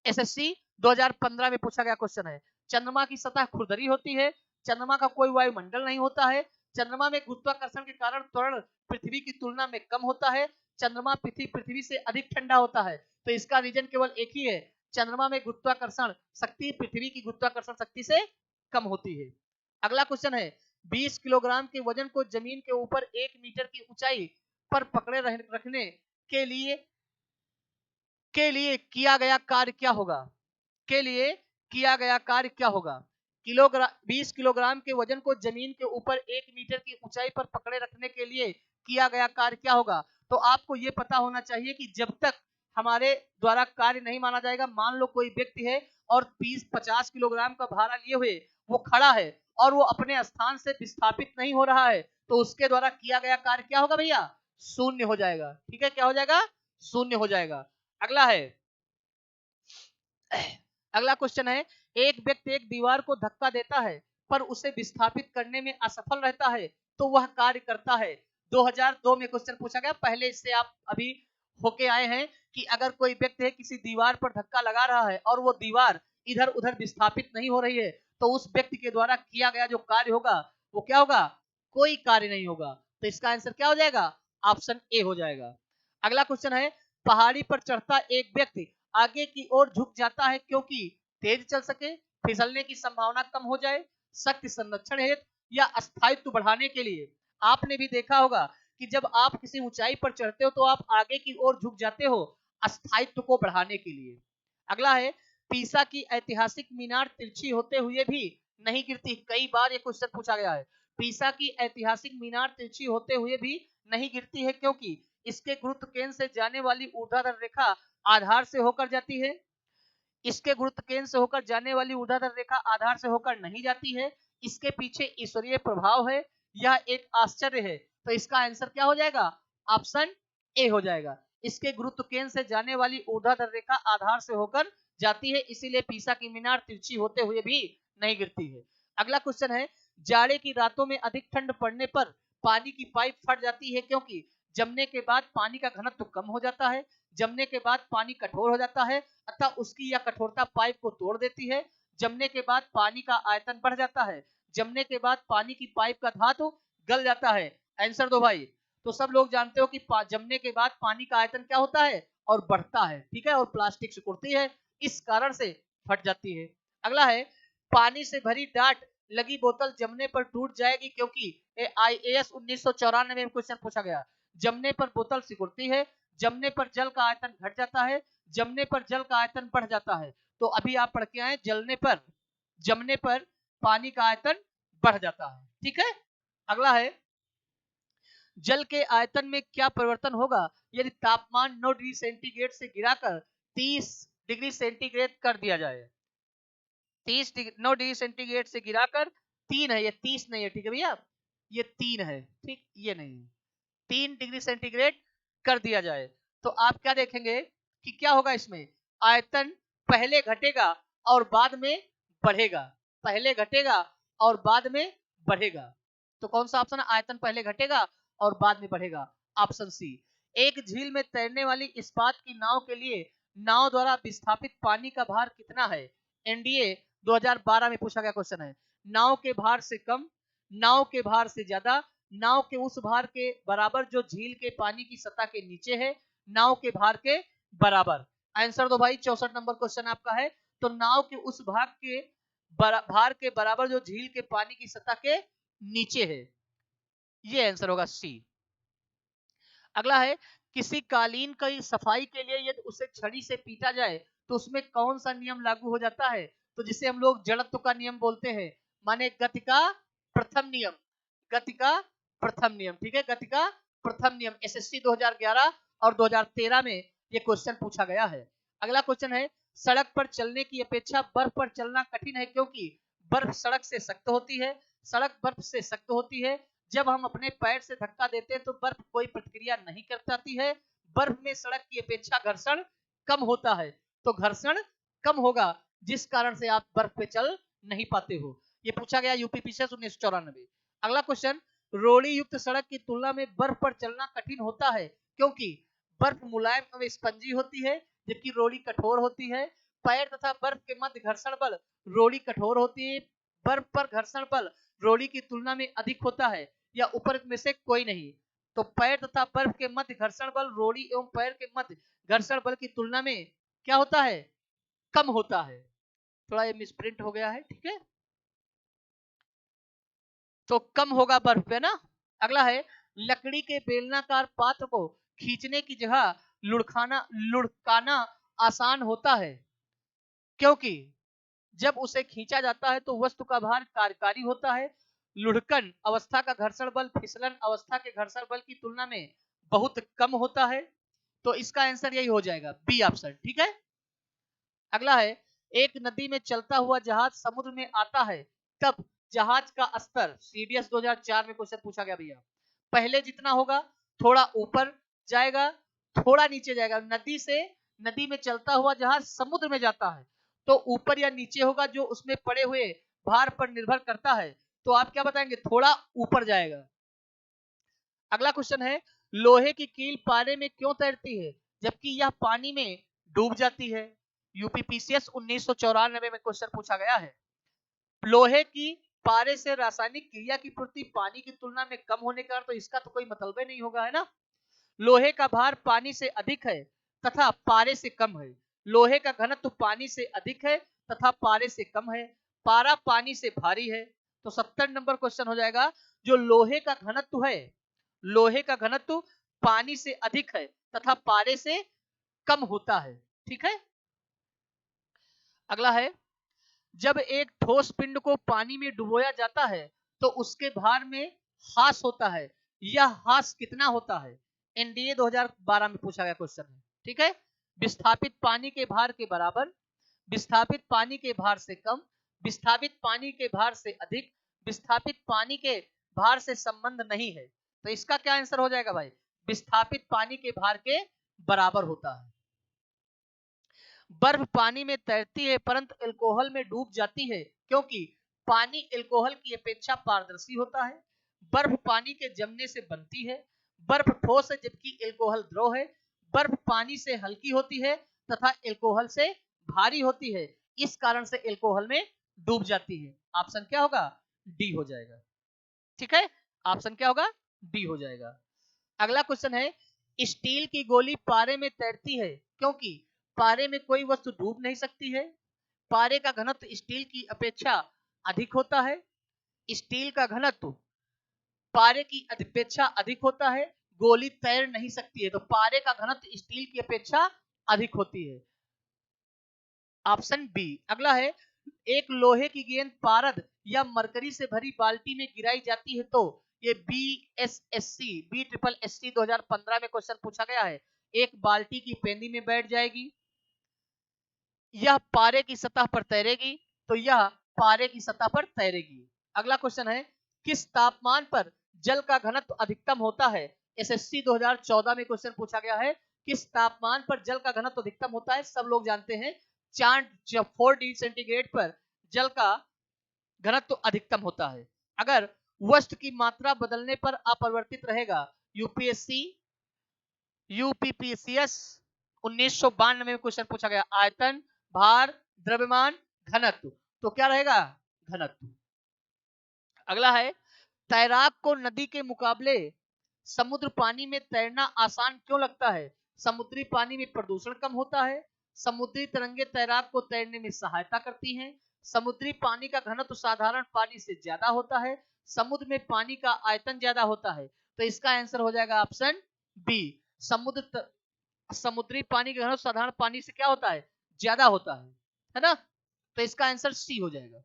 एसएससी 2015 में पूछा गया क्वेश्चन है। चंद्रमा की सतह खुरदरी होती है, चंद्रमा का कोई वायुमंडल नहीं होता है, चंद्रमा में गुरुत्वाकर्षण के कारण त्वरण पृथ्वी की तुलना में कम होता है, चंद्रमा पृथ्वी से अधिक ठंडा होता है। तो इसका रीजन केवल एक ही है, चंद्रमा में गुरुत्वाकर्षण शक्ति पृथ्वी की गुरुत्वाकर्षण शक्ति से कम होती है। अगला क्वेश्चन है 20 किलोग्राम के वजन को जमीन के ऊपर 1 मीटर की ऊंचाई पर पकड़े रखने के लिए किया गया कार्य क्या होगा? के लिए किया गया कार्य क्या होगा? 20 किलोग्राम के वजन को जमीन के ऊपर 1 मीटर की ऊंचाई पर पकड़े रखने के लिए किया गया कार्य क्या होगा? तो आपको यह पता होना चाहिए कि जब तक हमारे द्वारा कार्य नहीं माना जाएगा, मान लो कोई व्यक्ति है और 50 किलोग्राम का भारा लिए हुए वो खड़ा है और वो अपने स्थान से विस्थापित नहीं हो रहा है, तो उसके द्वारा किया गया कार्य क्या होगा भैया? शून्य हो जाएगा। ठीक है, क्या हो जाएगा? शून्य हो जाएगा। अगला है, अगला क्वेश्चन है, एक व्यक्ति एक दीवार को धक्का देता है पर उसे विस्थापित करने में असफल रहता है, तो वह कार्य करता है। 2002 में क्वेश्चन पूछा गया, पहले इससे आप अभी होके आए हैं कि अगर कोई व्यक्ति है किसी दीवार पर धक्का लगा रहा है और वो दीवार इधर उधर विस्थापित नहीं हो रही है, तो उस व्यक्ति के द्वारा किया गया जो कार्य होगा वो क्या होगा? कोई कार्य नहीं होगा। तो इसका आंसर क्या हो जाएगा? ऑप्शन ए हो जाएगा। अगला क्वेश्चन है, पहाड़ी पर चढ़ता एक व्यक्ति आगे की ओर झुक जाता है क्योंकि तेज चल सके, फिसलने की संभावना कम हो जाए, शक्ति संरक्षण हेतु या स्थायित्व बढ़ाने के लिए। आपने भी देखा होगा कि जब आप किसी ऊंचाई पर चढ़ते हो तो आप आगे की ओर झुक जाते हो स्थायित्व को बढ़ाने के लिए। अगला है, पीसा की ऐतिहासिक मीनार तिरछी होते हुए भी नहीं गिरती। कई बार ये क्वेश्चन पूछा गया है। पीसा की ऐतिहासिक मीनार तिरछी होते हुए भी नहीं गिरती है क्योंकि इसके गुरुत्व केंद्र से जाने वाली ऊर्ध्वाधर रेखा आधार से होकर जाती है। इसके गुरुत्व केंद्र से होकर जाने वाली ऊर्ध्वाधर रेखा आधार से होकर नहीं जाती है। इसके पीछे ईश्वरीय प्रभाव है, यह एक आश्चर्य है। तो इसका आंसर क्या हो जाएगा? ऑप्शन ए हो जाएगा। इसके गुरुत्व केंद्र से जाने वाली ऊर्ध्वाधर रेखा आधार से होकर जाती है, इसीलिए पीसा की मीनार तिरछी होते हुए भी नहीं गिरती है। अगला क्वेश्चन है, जाड़े की रातों में अधिक ठंड पड़ने पर पानी की पाइप फट जाती है क्योंकि जमने के बाद पानी का घनत्व कम हो जाता है, जमने के बाद पानी कठोर हो जाता है अतः उसकी यह कठोरता पाइप को तोड़ देती है। जमने के बाद पानी का आयतन बढ़ जाता है, जमने के बाद पानी की पाइप का धातु गल जाता है। आंसर दो भाई। तो सब लोग जानते हो कि जमने के बाद पानी का आयतन क्या होता है? और बढ़ता है। ठीक है, और प्लास्टिक सिकुड़ती है, इस कारण से फट जाती है। अगला है, पानी से भरी डाट लगी बोतल जमने पर टूट जाएगी क्योंकि IAS 1994 में क्वेश्चन पूछा गया। जमने पर बोतल सिकुड़ती है, जमने पर जल का आयतन घट जाता है, जमने पर जल का आयतन बढ़ जाता है। तो अभी आप पढ़ के आए, जमने पर पानी का आयतन बढ़ जाता है। ठीक है, अगला है, जल के आयतन में क्या परिवर्तन होगा यदि तापमान 9 डिग्री सेंटीग्रेड से गिराकर 30 डिग्री सेंटीग्रेड कर दिया जाए? 9 डिग्री सेंटीग्रेड से गिराकर 3 है, ये 30 नहीं है। ठीक है भैया, ये 3 है। ठीक, ये नहीं है। 3 डिग्री सेंटीग्रेड कर दिया जाए तो आप क्या देखेंगे कि क्या होगा? इसमें आयतन पहले घटेगा और बाद में बढ़ेगा। पहले घटेगा और बाद में बढ़ेगा। तो कौन सा ऑप्शन है? आयतन पहले घटेगा और बाद में बढ़ेगा। Option C. एक झील में तैरने इस इस्पात की नाव के लिए नाव द्वारा विस्थापित पानी का भार कितना है? एनडीए 2012 में पूछा गया क्वेश्चन है। नाव के भार से कम, नाव के भार से ज्यादा, नाव के उस भार के बराबर जो झील के पानी की सतह के नीचे है, नाव के भार के बराबर। आंसर दो भाई। 64 नंबर क्वेश्चन आपका है। तो नाव के उस भार के बराबर जो झील के पानी की सतह के नीचे है, ये आंसर होगा सी। अगला है, किसी कालीन की सफाई के लिए यदि उसे छड़ी से पीटा जाए तो उसमें कौन सा नियम लागू हो जाता है? तो जिसे हम लोग जड़त्व का नियम बोलते हैं, माने गति का प्रथम नियम। गति का प्रथम नियम। ठीक है, गति का प्रथम नियम। एसएससी 2011 और 2013 में ये क्वेश्चन पूछा गया है। अगला क्वेश्चन है, सड़क पर चलने की अपेक्षा बर्फ पर चलना कठिन है क्योंकि बर्फ सड़क से सख्त होती है। सड़क बर्फ से सख्त होती है। जब हम अपने पैर से धक्का देते हैं तो बर्फ कोई प्रतिक्रिया नहीं कर पाती है। बर्फ में सड़क की अपेक्षा घर्षण कम होता है, तो घर्षण कम होगा जिस कारण से आप बर्फ पे चल नहीं पाते हो। ये पूछा गया यूपी पीसीएस 1994। अगला क्वेश्चन, रोड़ी युक्त सड़क की तुलना में बर्फ पर चलना कठिन होता है क्योंकि बर्फ मुलायम एवं स्पंजी होती है जबकि रोड़ी कठोर होती है। पैर तथा बर्फ के मध्य घर्षण बल रोड़ी कठोर होती है। बर्फ पर घर्षण बल रोड़ी की तुलना में अधिक होता है या ऊपर में से कोई नहीं। तो पैर तथा बर्फ के मध्य घर्षण बल रोड़ी एवं पैर के मध्य घर्षण बल की तुलना में क्या होता है? कम होता है। थोड़ा ये मिसप्रिंट हो गया है। ठीक है, तो कम होगा बर्फ पे ना। अगला है, लकड़ी के बेलनाकार पात्र को खींचने की जगह लुढ़काना आसान होता है क्योंकि जब उसे खींचा जाता है तो वस्तु का भार कार्यकारी होता है। लुढ़कन अवस्था का घर्षण बल फिसलन अवस्था के घर्षण बल की तुलना में बहुत कम होता है। तो इसका आंसर यही हो जाएगा, बी ऑप्शन। ठीक है, अगला है, एक नदी में चलता हुआ जहाज समुद्र में आता है तब जहाज का स्तर CDS 2004 में क्वेश्चन पूछा गया भैया, पहले जितना होगा थोड़ा ऊपर जाएगा, थोड़ा नीचे जाएगा। नदी में चलता हुआ जहाज समुद्र में जाता है तो ऊपर या नीचे होगा, जो उसमें पड़े हुए भार पर निर्भर करता है। तो आप क्या बताएंगे, थोड़ा ऊपर जाएगा। अगला क्वेश्चन है, लोहे की कील पारे में क्यों तैरती है जबकि यह पानी में डूब जाती है? यूपीपीसीएस 1994 में क्वेश्चन पूछा गया है। लोहे की पारे से रासायनिक क्रिया की पूर्ति पानी की तुलना में कम होने का, तो इसका तो कोई मतलब ही नहीं होगा, है ना। लोहे का भार पानी से अधिक है तथा पारे से कम है। लोहे का घनत्व पानी से अधिक है तथा पारे से कम है। पारा पानी से भारी है। तो 70 नंबर क्वेश्चन हो जाएगा, जो लोहे का घनत्व है, लोहे का घनत्व पानी से अधिक है तथा पारे से कम होता है। ठीक है। अगला है, जब एक ठोस पिंड को पानी में डुबोया जाता है तो उसके भार में ह्रास होता है। यह ह्रास कितना होता है? एनडीए 2012 में पूछा गया क्वेश्चन है। ठीक है। विस्थापित पानी के भार के बराबर, विस्थापित पानी के भार से कम, विस्थापित पानी के भार से अधिक, विस्थापित पानी के भार से संबंध नहीं है। तो इसका क्या आंसर हो जाएगा भाई? विस्थापित पानी के भार के बराबर होता है। बर्फ पानी में तैरती है परंतु अल्कोहल में डूब जाती है क्योंकि पानी अल्कोहल की अपेक्षा पारदर्शी होता है। बर्फ पानी के जमने से बनती है। बर्फ ठोस है जबकि अल्कोहल द्रव है। बर्फ पानी से हल्की होती है तथा अल्कोहल से भारी होती है, इस कारण से अल्कोहल में डूब जाती है। ऑप्शन क्या होगा? डी हो जाएगा। ठीक है। ऑप्शन क्या होगा? डी हो जाएगा। अगला क्वेश्चन है, स्टील की गोली पारे में तैरती है क्योंकि पारे में कोई वस्तु डूब नहीं सकती है। पारे का घनत्व स्टील की अपेक्षा अधिक होता है। स्टील का घनत्व पारे की अपेक्षा अधिक होता है। गोली तैर नहीं सकती है, तो पारे का घनत्व स्टील की अपेक्षा अधिक होती है। Option B. अगला है, एक लोहे की गेंद पारद या मरकरी से भरी बाल्टी में गिराई जाती है तो ये BSSC 2015 में क्वेश्चन पूछा गया है। एक बाल्टी की पेंदी में बैठ जाएगी, यह पारे की सतह पर तैरेगी, तो यह पारे की सतह पर तैरेगी। अगला क्वेश्चन है, किस तापमान पर जल का घनत्व अधिकतम होता है? SSC 2014 में क्वेश्चन पूछा गया है, किस तापमान पर जल का घनत्व अधिकतम होता है? सब लोग जानते हैं, 4 डिग्री सेंटीग्रेड पर जल का घनत्व अधिकतम होता है। अगर वस्तु की मात्रा बदलने पर अपरिवर्तित रहेगा, यूपीपीसीएस 1992 में क्वेश्चन पूछा गया, आयतन, भार, द्रव्यमान, घनत्व, तो क्या रहेगा? घनत्व। अगला है, तैराक को नदी के मुकाबले समुद्र पानी में तैरना आसान क्यों लगता है? समुद्री पानी में प्रदूषण कम होता है। समुद्री तरंगे तैराक को तैरने में सहायता करती हैं। समुद्री पानी का घनत्व साधारण पानी से ज्यादा होता है। समुद्र में पानी का आयतन ज्यादा होता है। तो इसका आंसर हो जाएगा ऑप्शन बी। समुद्री पानी का घनत्व साधारण पानी से क्या होता है? ज्यादा होता है ना। तो इसका आंसर सी हो जाएगा।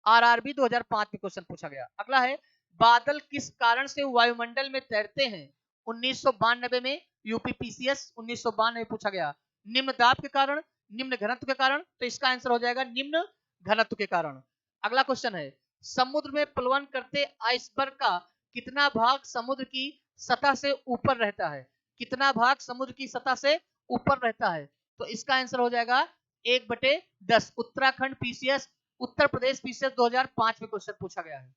RRB 2005 में क्वेश्चन पूछा गया। अगला है, बादल किस कारण से वायुमंडल में तैरते हैं? 1992 में यूपीपीसीएस 1992 में पूछा गया। निम्न दाब के कारण, निम्न घनत्व के कारण, तो इसका आंसर हो जाएगा निम्न घनत्व के कारण। अगला क्वेश्चन है, समुद्र में प्लवन करते आइसबर्ग का कितना भाग समुद्र की सतह से ऊपर रहता है? कितना भाग समुद्र की सतह से ऊपर रहता है? तो इसका आंसर हो जाएगा 1/10। उत्तराखंड पीसीएस, उत्तर प्रदेश पीसीएस 2005 में क्वेश्चन पूछा गया है।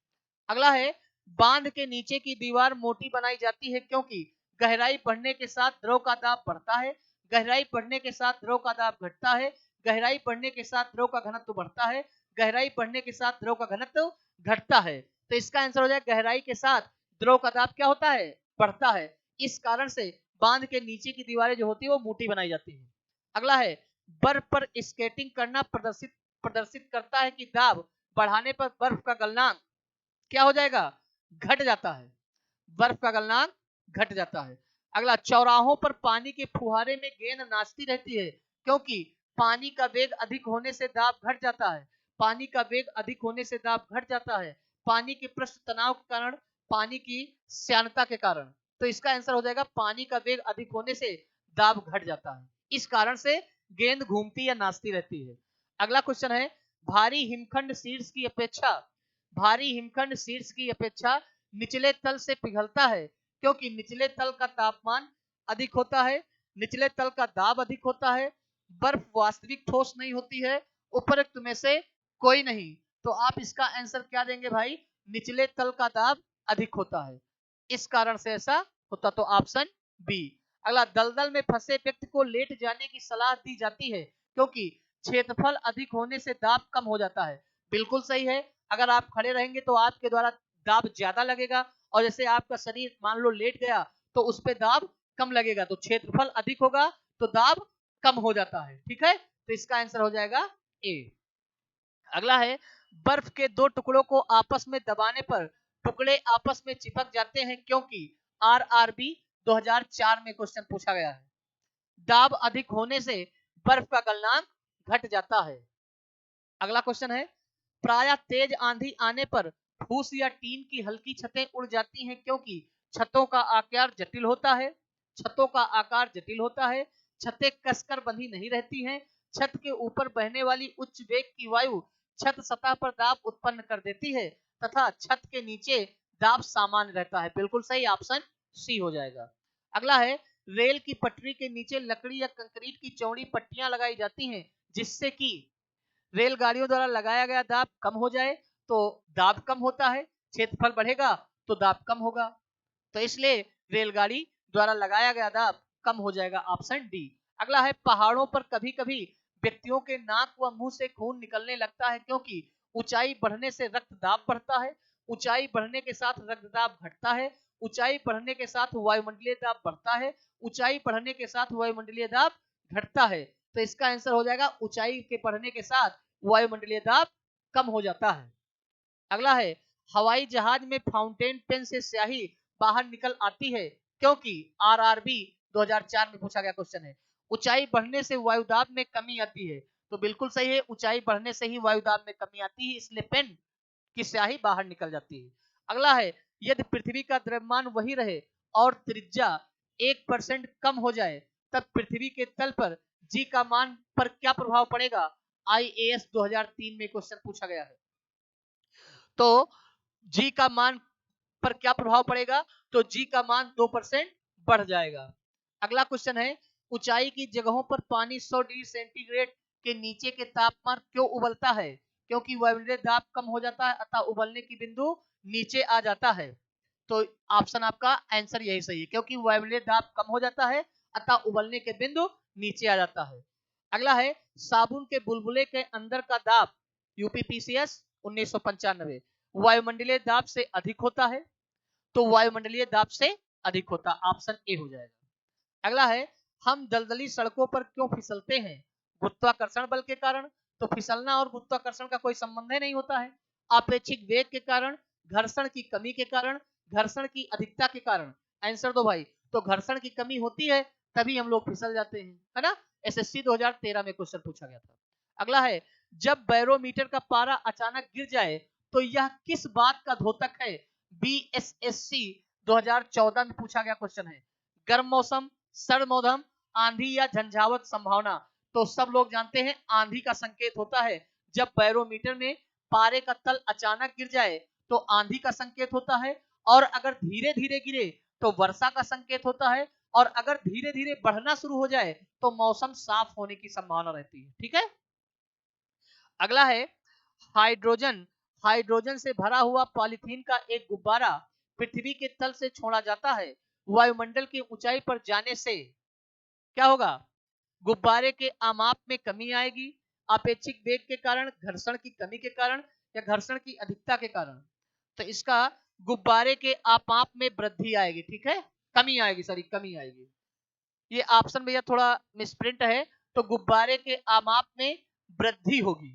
अगला है, बांध के नीचे की दीवार मोटी बनाई जाती है क्योंकि गहराई बढ़ने के साथ द्रव का दाब बढ़ता है। गहराई बढ़ने के साथ द्रव का दाब घटता है। गहराई बढ़ने के साथ द्रव का घनत्व बढ़ता है। गहराई बढ़ने के साथ द्रव का घनत्व घटता है। तो इसका आंसर हो जाएगा गहराई के साथ द्रव का दाब क्या होता है? बढ़ता है। इस कारण से बांध के नीचे की दीवारें जो होती है वो मोटी बनाई जाती है। अगला है, बर्फ पर स्केटिंग करना प्रदर्शित करता है कि दाब बढ़ाने पर बर्फ का गलनांक क्या हो जाएगा? घट जाता है। बर्फ का गलनांक घट जाता है। अगला, चौराहों पर पानी के फुहारे में गेंद नाचती रहती है क्योंकि पानी का वेग अधिक होने से दाब घट जाता है। पानी का वेग अधिक होने से दाब घट जाता है। पानी के पृष्ठ तनाव के कारण, पानी की श्यानता के कारण। तो इसका आंसर हो जाएगा पानी का वेग अधिक होने से दाब घट जाता है, इस कारण से गेंद घूमती या नाचती रहती है। अगला क्वेश्चन है, भारी हिमखंड शीर्ष की अपेक्षा भारी हिमखंड शीर्ष की अपेक्षा निचले तल से पिघलता है क्योंकि निचले तल का तापमान अधिक होता है, निचले तल का दाब अधिक होता है, बर्फ वास्तविक ठोस नहीं होती है, उपरोक्त में से कोई नहीं। तो आप इसका आंसर क्या देंगे भाई? निचले तल का दाब अधिक होता है, इस कारण से ऐसा होता। तो ऑप्शन बी। अगला, दलदल में फंसे व्यक्ति को लेट जाने की सलाह दी जाती है क्योंकि क्षेत्रफल अधिक होने से दाब कम हो जाता है। बिल्कुल सही है। अगर आप खड़े रहेंगे तो आपके द्वारा दाब ज्यादा लगेगा, और जैसे आपका शरीर मान लो लेट गया तो उस पर दाब कम लगेगा, तो क्षेत्रफल अधिक होगा तो दाब कम हो जाता है। ठीक है, तो इसका आंसर हो जाएगा ए। अगला है, बर्फ के दो टुकड़ों को आपस में दबाने पर टुकड़े आपस में चिपक जाते हैं क्योंकि आरआरबी 2004 में क्वेश्चन पूछा गया है। दाब अधिक होने से बर्फ का गलनांक घट जाता है। अगला क्वेश्चन है, प्रायः तेज आंधी आने पर फूस या टीन की हल्की छतें उड़ जाती हैं क्योंकि छतों का आकार जटिल होता है। छतों का आकार जटिल होता है, छतें कसकर बंधी नहीं रहती हैं, छत के ऊपर बहने वाली उच्च वेग की वायु छत सतह पर दाब उत्पन्न कर देती है तथा छत के नीचे दाब सामान्य रहता है। बिल्कुल सही, ऑप्शन सी हो जाएगा। अगला है, रेल की पटरी के नीचे लकड़ी या कंक्रीट की चौड़ी पट्टियां लगाई जाती हैं जिससे कि रेलगाड़ियों द्वारा लगाया गया दाब कम हो जाए। तो दाब कम होता है, क्षेत्रफल बढ़ेगा तो दाब कम होगा, तो इसलिए रेलगाड़ी द्वारा लगाया गया दाब कम हो जाएगा, ऑप्शन डी। अगला है, पहाड़ों पर कभी कभी व्यक्तियों के नाक व मुंह से खून निकलने लगता है क्योंकि ऊंचाई बढ़ने से रक्त दाब बढ़ता है, ऊंचाई बढ़ने के साथ रक्त दाब घटता है, ऊंचाई बढ़ने के साथ वायुमंडलीय दाब बढ़ता है, ऊंचाई बढ़ने के साथ वायुमंडलीय दाब घटता है। तो इसका आंसर हो जाएगा ऊंचाई के बढ़ने के साथ वायुमंडलीय दाब कम हो जाता है। अगला है, हवाई जहाज में फाउंटेन पेन से स्याही बाहर निकल आती है क्योंकि आरआरबी 2004 में पूछा गया क्वेश्चन है। ऊंचाई बढ़ने से वायुदाब में कमी आती है, तो बिल्कुल सही है, ऊंचाई बढ़ने से ही वायुदाब में कमी आती है, इसलिए पेन की स्याही बाहर निकल जाती है। अगला है, यदि पृथ्वी का द्रव्यमान वही रहे और त्रिज्या 1% कम हो जाए तब पृथ्वी के तल पर जी का मान पर क्या प्रभाव पड़ेगा? आईएएस 2003 में क्वेश्चन पूछा गया है। तो जी का मान पर क्या प्रभाव पड़ेगा? तो जी का मान 2% बढ़ जाएगा। अगला क्वेश्चन है, ऊंचाई की जगहों पर पानी 100 डिग्री सेंटीग्रेड के नीचे के तापमान क्यों उबलता है? क्योंकि वायुमंडलीय दाब कम हो जाता है अतः उबलने की बिंदु नीचे आ जाता है। तो ऑप्शन आपका आंसर यही सही है, क्योंकि वायुमंडलीय दाब कम हो जाता है अतः उबलने के बिंदु नीचे आ जाता है। अगला है, साबुन के बुलबुले के अंदर का दाब यूपीपीसीएस 1995 वायुमंडलीय दाब से अधिक होता है, तो वायुमंडलीय दाब से अधिक होता, ऑप्शन ए हो जाएगा। अगला है, हम दलदली सड़कों पर क्यों फिसलते हैं? गुरुत्वाकर्षण बल के कारण। तो फिसलना और गुरुत्वाकर्षण का कोई संबंध नहीं होता है। अपेक्षिक वेग के कारण, घर्षण की कमी के कारण, घर्षण की अधिकता के कारण। आंसर दो भाई। तो घर्षण की कमी होती है तभी हम लोग फिसल जाते हैं, है ना। एसएससी 2013 में क्वेश्चन पूछा गया था। अगला है, जब बैरोमीटर का पारा अचानक गिर जाए तो यह किस बात का द्योतक है? बीएसएससी 2014 में पूछा गया क्वेश्चन है। गर्म मौसम, सर्द मौसम, आंधी या झंझावत संभावना। तो सब लोग जानते हैं आंधी का संकेत होता है। जब बैरोमीटर में पारे का तल अचानक गिर जाए तो आंधी का संकेत होता है, और अगर धीरे धीरे गिरे तो वर्षा का संकेत होता है, और अगर धीरे धीरे बढ़ना शुरू हो जाए तो मौसम साफ होने की संभावना रहती है। ठीक है। अगला है, हाइड्रोजन हाइड्रोजन से भरा हुआ पॉलीथीन का एक गुब्बारा पृथ्वी के तल से छोड़ा जाता है। वायुमंडल की ऊंचाई पर जाने से क्या होगा? गुब्बारे के आमाप में कमी आएगी, अपेक्षिक वेग के कारण, घर्षण की कमी के कारण, या घर्षण की अधिकता के कारण। तो इसका गुब्बारे के आमाप में वृद्धि आएगी। ठीक है, कमी आएगी, सॉरी कमी आएगी। ये ऑप्शन भैया थोड़ा मिसप्रिंट है। तो गुब्बारे के आमाप में वृद्धि होगी।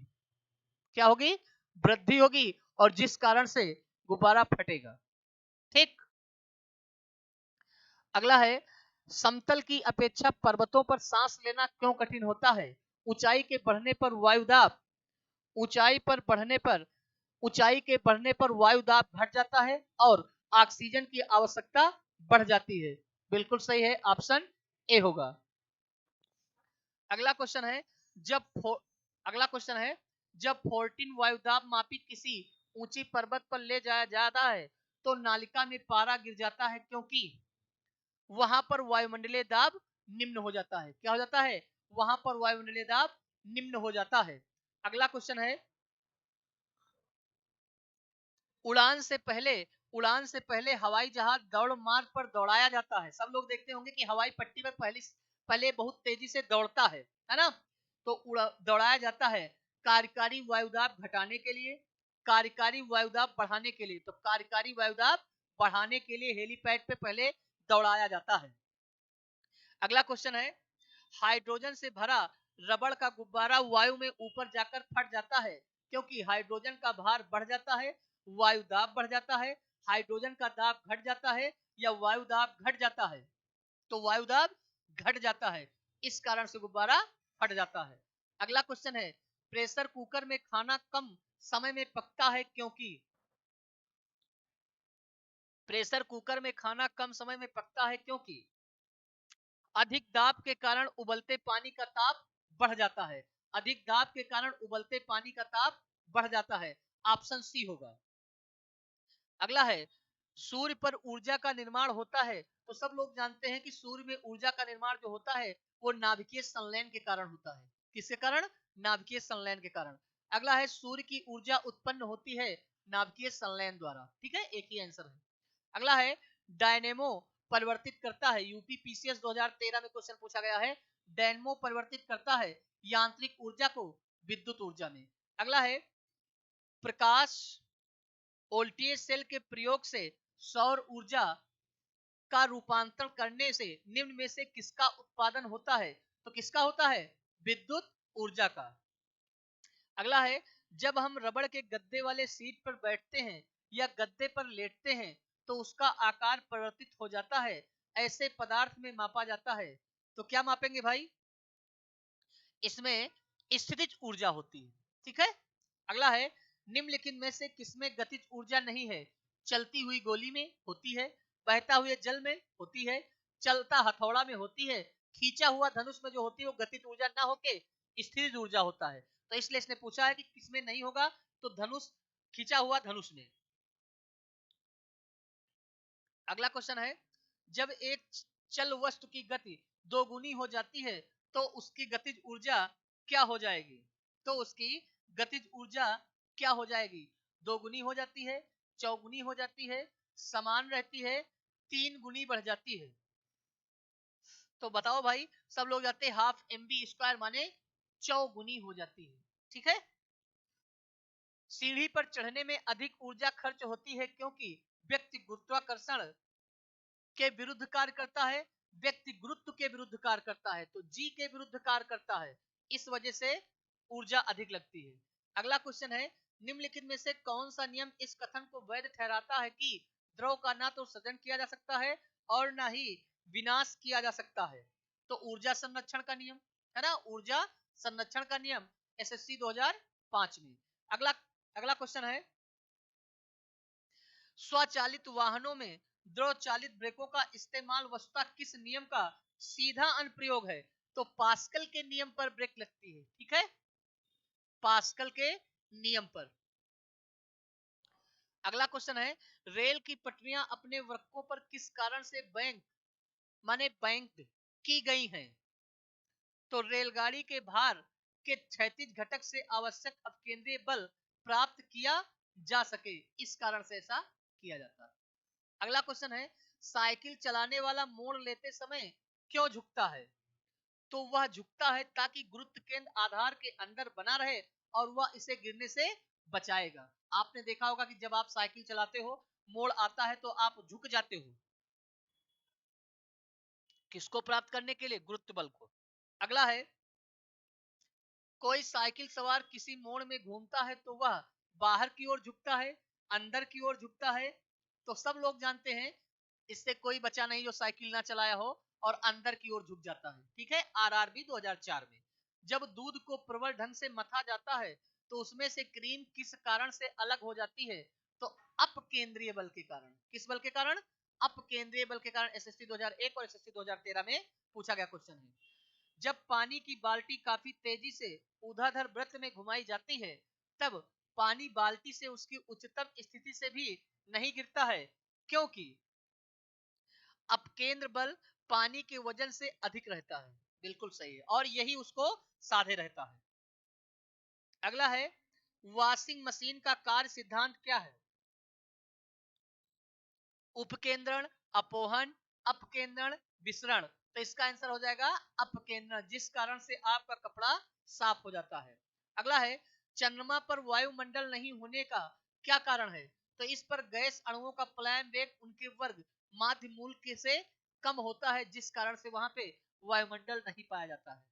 क्या होगी? वृद्धि होगी, और जिस कारण से गुब्बारा फटेगा। ठीक। अगला है, समतल की अपेक्षा पर्वतों पर सांस लेना क्यों कठिन होता है? ऊंचाई के बढ़ने पर वायुदाब ऊंचाई पर बढ़ने पर ऊंचाई के बढ़ने पर वायुदाब घट जाता है और ऑक्सीजन की आवश्यकता बढ़ जाती है। बिल्कुल सही है, ऑप्शन ए होगा। अगला क्वेश्चन है, जब अगला क्वेश्चन है, जब 14 वायुदाब मापी किसी ऊंची पर्वत पर ले जाया जाता है तो नालिका में पारा गिर जाता है, क्योंकि वहां पर वायुमंडलीय दाब निम्न हो जाता है। क्या हो जाता है? वहां पर वायुमंडलीय दाब निम्न हो जाता है। अगला क्वेश्चन है, उड़ान से पहले हवाई जहाज दौड़ मार्ग पर दौड़ाया जाता है। सब लोग देखते होंगे कि हवाई पट्टी पर पहले बहुत तेजी से दौड़ता है ना? तो दौड़ाया जाता है कार्यकारी वायुदाब घटाने के लिए, कार्यकारी वायुदाब बढ़ाने के लिए। तो कार्यकारी वायुदाब बढ़ाने के लिए हेलीपैड पे पहले दौड़ाया जाता है। अगला क्वेश्चन है, हाइड्रोजन से भरा रबड़ का गुब्बारा वायु में ऊपर जाकर फट जाता है, क्योंकि हाइड्रोजन का भार बढ़ जाता है, वायु दाब बढ़ जाता है, हाइड्रोजन का दाब घट जाता है, या वायु दाब घट जाता है। तो वायु दाब घट जाता है, इस कारण से गुब्बारा फट जाता है। अगला क्वेश्चन है, प्रेशर कुकर में खाना कम समय में पकता है, क्योंकि प्रेशर कुकर में खाना कम समय में पकता है क्योंकि अधिक दाब के कारण उबलते पानी का ताप बढ़ जाता है। अधिक दाब के कारण उबलते पानी का ताप बढ़ जाता है। ऑप्शन सी होगा। अगला है, सूर्य पर ऊर्जा का निर्माण होता है। तो सब लोग जानते हैं कि सूर्य में ऊर्जा का निर्माण जो होता है वो नाभिकीय संलयन के कारण होता है। किसके कारण? नाभिकीय संलयन के कारण। अगला है, सूर्य की ऊर्जा उत्पन्न होती है नाभिकीय संलयन द्वारा। ठीक है, एक ही आंसर है। अगला है, डायनेमो परिवर्तित करता है। यूपी पीसीएस 2013 में क्वेश्चन पूछा गया है, डायनेमो परिवर्तित करता है यांत्रिक ऊर्जा को विद्युत ऊर्जा में। अगला है, प्रकाश वोल्टेज सेल के प्रयोग से सौर ऊर्जा का रूपांतरण करने से निम्न में से किसका उत्पादन होता है? तो किसका होता है? विद्युत ऊर्जा का। अगला है, जब हम रबड़ के गद्दे वाले सीट पर बैठते हैं या गद्दे पर लेटते हैं तो उसका आकार परिवर्तित हो जाता है, ऐसे पदार्थ में मापा जाता है। तो क्या मापेंगे भाई? इसमें स्थितिज ऊर्जा होती है। ठीक है। अगला है, निम्नलिखित में से किसमें गतिज ऊर्जा नहीं है? चलती हुई गोली में होती है, बहता हुए जल में होती है, चलता हथौड़ा में होती है, खींचा हुआ धनुष में जो होती है वो गतिज ऊर्जा ना होके स्थिर ऊर्जा होता है। तो इसलिए इसने पूछा है कि किसमें नहीं होगा, तो धनुष, खींचा हुआ धनुष में। अगला क्वेश्चन है, जब एक चल वस्तु की गति दोगुनी हो जाती है तो उसकी गतिज ऊर्जा क्या हो जाएगी? तो उसकी गतिज ऊर्जा क्या हो जाएगी? दोगुनी हो जाती है, चौगुनी हो जाती है, समान रहती है, तीन गुनी बढ़ जाती है। तो बताओ भाई, सब लोग जाते हैं हाफ एम बी स्क्वायर माने चौगुनी हो जाती है। ठीक है। सीढ़ी पर चढ़ने में अधिक ऊर्जा खर्च होती है क्योंकि व्यक्ति गुरुत्वाकर्षण के विरुद्ध कार्य करता है, व्यक्ति गुरुत्व के विरुद्ध कार्य करता है, तो जी के विरुद्ध कार्य करता है, इस वजह से ऊर्जा अधिक लगती है। अगला क्वेश्चन है, निम्नलिखित में से कौन सा नियम इस कथन को वैध ठहराता है कि द्रव का ना तो सृजन किया जा सकता है और ना ही विनाश किया जा सकता है? तो ऊर्जा संरक्षण का नियम है ना, ऊर्जा संरक्षण का नियम, एसएससी 2005 में। अगला अगला क्वेश्चन है, स्वचालित वाहनों में द्रव चालित ब्रेकों का इस्तेमाल वस्तुतः किस नियम का सीधा अनुप्रयोग है? तो पास्कल के नियम पर ब्रेक लगती है। ठीक है, पास्कल के नियम पर। अगला क्वेश्चन है, रेल की पटरियां अपने वृक्कों पर किस कारण से बैंक्ड की गई हैं? तो रेलगाड़ी के भार के क्षैतिज घटक से आवश्यक अपकेंद्रीय बल प्राप्त किया जा सके, इस कारण से ऐसा किया जाता है। अगला क्वेश्चन है, साइकिल चलाने वाला मोड़ लेते समय क्यों झुकता है? तो वह झुकता है ताकि गुरुत्व केंद्र आधार के अंदर बना रहे और वह इसे गिरने से बचाएगा। आपने देखा होगा कि जब आप साइकिल चलाते हो, मोड़ आता है तो आप झुक जाते हो, किसको प्राप्त करने के लिए? गुरुत्व बल को। अगला है, कोई साइकिल सवार किसी मोड़ में घूमता है तो वह बाहर की ओर झुकता है, अंदर की ओर झुकता है? तो सब लोग जानते हैं, इससे कोई बचा नहीं जो साइकिल ना चलाया हो और अंदर की ओर झुक जाता है। ठीक है, आरआरबी 2004 में। जब दूध को प्रबल ढंग से मथा जाता है तो उसमें से क्रीम किस कारण से अलग हो जाती है? तो अपकेंद्रीय बल के कारण। किस बल के कारण? अपकेंद्रीय बल के कारण। एसएससी 2001 और एसएससी 2013 में पूछा गया क्वेश्चन है। जब पानी की बाल्टी काफी तेजी से ऊर्ध्वाधर वृत्त में घुमाई जाती है तब पानी बाल्टी से उसकी उच्चतम स्थिति से भी नहीं गिरता है, क्योंकि अपकेंद्र बल पानी के वजन से अधिक रहता है। बिल्कुल सही है, और यही उसको साधे रहता है। अगला है वॉशिंग मशीन का कार्य सिद्धांत क्या है? उपकेंद्रण, अपोहन, अपकेंद्रण, विसरण। तो इसका आंसर हो जाएगा अपकेंद्रण, जिस कारण से आपका कपड़ा साफ हो जाता है। अगला है चंद्रमा पर वायुमंडल नहीं होने का क्या कारण है? तो इस पर गैस अणुओं का पलायन वेग उनके वर्ग माध्य मूल के से कम होता है, जिस कारण से वहां पे वायुमंडल नहीं पाया जाता है।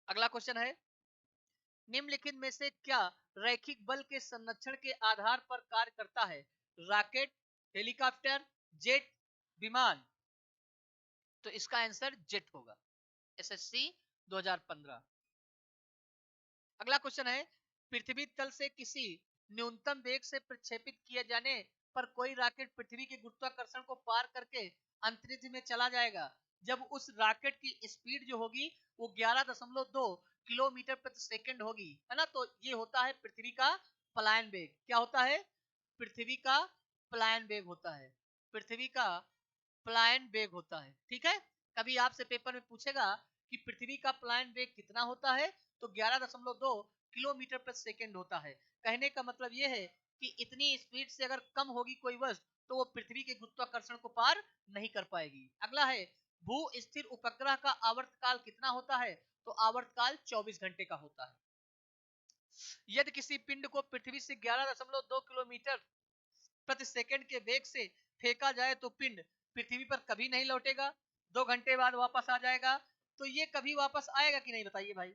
अगला क्वेश्चन है निम्नलिखित में से क्या रैखिक बल के संरक्षण के आधार पर कार्य करता है? रॉकेट, हेलीकॉप्टर, जेट, विमान। तो इसका आंसर जेट होगा। एसएससी 2015। अगला क्वेश्चन है पृथ्वी तल से किसी न्यूनतम वेग से प्रक्षेपित किए जाने पर कोई रॉकेट पृथ्वी के गुरुत्वाकर्षण को पार करके अंतरिक्ष में चला जाएगा जब उस रॉकेट की स्पीड जो होगी वो 11.2 किलोमीटर प्रति सेकंड होगी, है ना। तो ये होता है पृथ्वी का पलायन वेग। क्या होता है? पृथ्वी का पलायन वेग होता है। पृथ्वी का पलायन वेग होता है, ठीक है। कभी आपसे पेपर में पूछेगा कि पृथ्वी का पलायन वेग कितना होता है, तो 11.2 किलोमीटर प्रति सेकंड होता है। कहने का मतलब यह है कि इतनी स्पीड से अगर कम होगी कोई वस्तु तो वो पृथ्वी के गुरुत्वाकर्षण को पार नहीं कर पाएगी। अगला है भू स्थिर उपग्रह का आवर्तकाल कितना होता है? तो आवर्तकाल 24 घंटे का होता है। यदि किसी पिंड को पृथ्वी से 11.2 किलोमीटर प्रति सेकंड के वेग से फेंका जाए तो पिंड पृथ्वी पर कभी नहीं लौटेगा, 2 घंटे बाद वापस आ जाएगा। तो ये कभी वापस आएगा कि नहीं, बताइए भाई।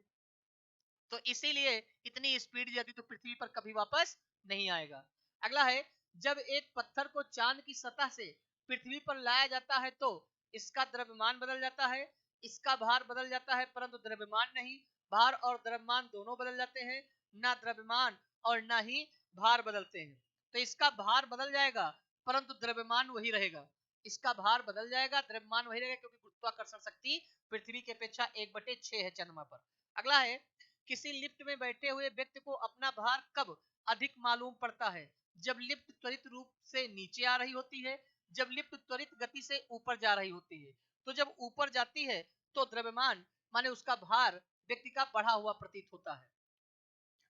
तो इसीलिए इतनी स्पीड यदि तो पृथ्वी पर कभी वापस नहीं आएगा। अगला है जब एक पत्थर को चांद की सतह से पृथ्वी पर लाया जाता है तो इसका द्रव्यमान बदल जाता है, इसका भार बदल जाता है, परंतु द्रव्यमान नहीं। भार और द्रव्यमान दोनों बदल जाते हैं, ना द्रव्यमान और ना ही भार बदलते हैं। तो इसका भार बदल जाएगा परंतु द्रव्यमान वही रहेगा। इसका भार बदल जाएगा, द्रव्यमान वही रहेगा, क्योंकि गुरुत्वाकर्षण शक्ति पृथ्वी की अपेक्षा 1/6 है चंद्रमा पर। अगला है किसी लिफ्ट में बैठे हुए व्यक्ति को अपना भार कब अधिक मालूम पड़ता है? जब लिफ्ट त्वरित रूप से नीचे आ रही होती है, जब लिफ्ट त्वरित गति से ऊपर जा रही होती है। तो जब ऊपर जाती है तो द्रव्यमान माने उसका भार व्यक्ति का बढ़ा हुआ प्रतीत होता है।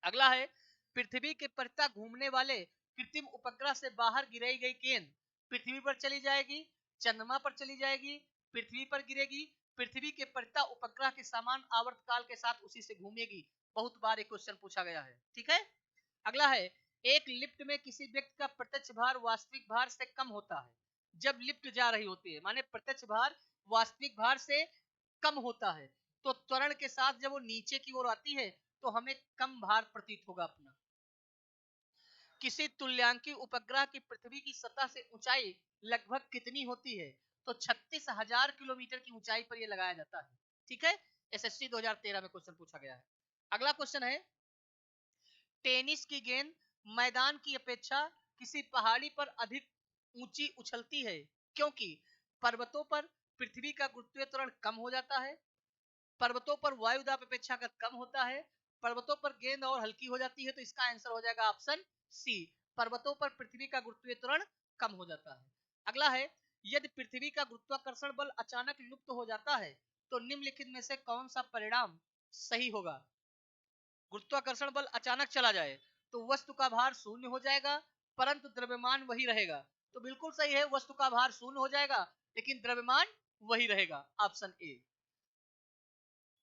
अगला है पृथ्वी के परितः घूमने वाले कृत्रिम उपग्रह से बाहर गिराई गई गेंद पृथ्वी पर चली जाएगी, चंद्रमा पर चली जाएगी, पृथ्वी पर गिरेगी, पृथ्वी के परितः उपग्रह के समान आवर्तकाल के साथ उसी से घूमेगी। बहुत बार एक क्वेश्चन पूछा गया है, ठीक है। अगला है एक लिफ्ट में किसी व्यक्ति का प्रत्यक्ष भार वास्तविक भार से कम होता है जब लिफ्ट जा रही होती है, माने प्रत्यक्ष भार वास्तविक भार से कम होता है। तो त्वरण के साथ जब वो नीचे की ओर आती है तो हमें कम भार प्रतीत होगा अपना। किसी तुल्यांकी उपग्रह की पृथ्वी की सतह से ऊंचाई लगभग कितनी होती है? तो 36,000 किलोमीटर की ऊंचाई पर यह लगाया जाता है, ठीक है। एसएससी 2013 में क्वेश्चन पूछा गया है। अगला क्वेश्चन है टेनिस की गेंद मैदान की अपेक्षा किसी पहाड़ी पर अधिक ऊंची उछलती है, क्योंकि पर्वतों पर पृथ्वी का गुरुत्वीय त्वरण कम हो जाता है, पर्वतों पर वायुदाब अपेक्षाकृत कम होता है, पर्वतों पर गेंद और हल्की हो जाती है। तो इसका आंसर हो जाएगा ऑप्शन सी, पर्वतों पर पृथ्वी का गुरुत्वीय त्वरण कम हो जाता है। अगला है यदि पृथ्वी का गुरुत्वाकर्षण बल अचानक लुप्त हो जाता है तो निम्नलिखित में से कौन सा परिणाम सही होगा? गुरुत्वाकर्षण बल अचानक चला जाए तो वस्तु का भार शून्य हो जाएगा परंतु द्रव्यमान वही रहेगा। तो बिल्कुल सही है, वस्तु का भार शून्य हो जाएगा लेकिन द्रव्यमान वही रहेगा, ऑप्शन ए।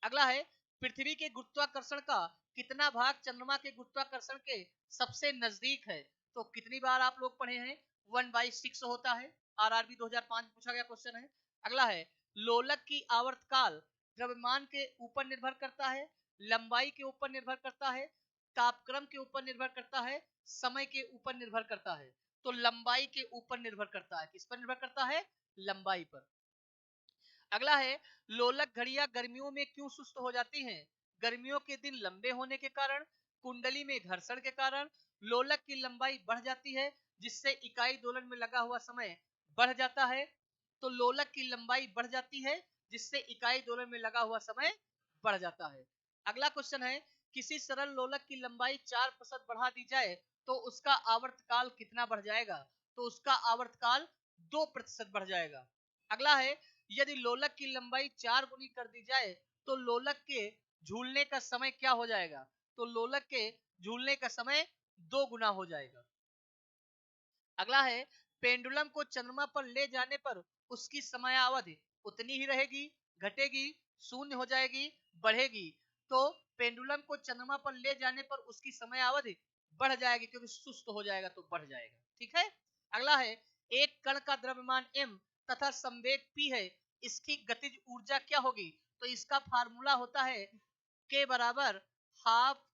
अगला है पृथ्वी के गुरुत्वाकर्षण का कितना भाग चंद्रमा के गुरुत्वाकर्षण के सबसे नजदीक है? तो कितनी बार आप लोग पढ़े हैं, 1/6 होता है। आरआरबी 2005 पूछा गया क्वेश्चन है। अगला है लोलक की आवर्तकाल द्रव्यमान के ऊपर निर्भर करता है, लंबाई के ऊपर निर्भर करता है, तापक्रम के ऊपर निर्भर करता है, समय के ऊपर निर्भर करता है? तो लंबाई के ऊपर निर्भर करता है। किस पर निर्भर करता है? लंबाई पर। अगला है लोलक घड़ियां गर्मियों में क्यों सुस्त हो जाती हैं? गर्मियों के दिन लंबे होने के कारण, कुंडली में घर्षण के कारण, लोलक की लंबाई बढ़ जाती है जिससे इकाई दोलन में लगा हुआ समय बढ़ जाता है। तो लोलक की लंबाई बढ़ जाती है जिससे इकाई दोलन में लगा हुआ समय बढ़ जाता है। अगला क्वेश्चन है, किसी सरल लोलक की लंबाई 4% बढ़ा दी जाए तो उसका आवर्तकाल कितना बढ़ जाएगा? तो उसका आवर्तकाल 2% बढ़ जाएगा। अगला है, यदि लोलक की लंबाई 4 गुनी कर दी जाए तो लोलक के झूलने का समय क्या हो जाएगा? तो लोलक के झूलने का समय 2 गुना हो जाएगा। अगला है, पेंडुलम को चंद्रमा पर ले जाने पर उसकी समयावधि उतनी ही रहेगी, घटेगी, शून्य हो जाएगी, बढ़ेगी? तो पेंडुलम को चंद्रमा पर ले जाने पर उसकी समयावधि बढ़ जाएगी, क्योंकि सुस्त हो जाएगा तो बढ़ जाएगा। ठीक है। अगला है, एक कण का द्रव्यमान m तथा संवेग p है, इसकी गतिज ऊर्जा क्या होगी? तो इसका फार्मूला होता है k बराबर हाफ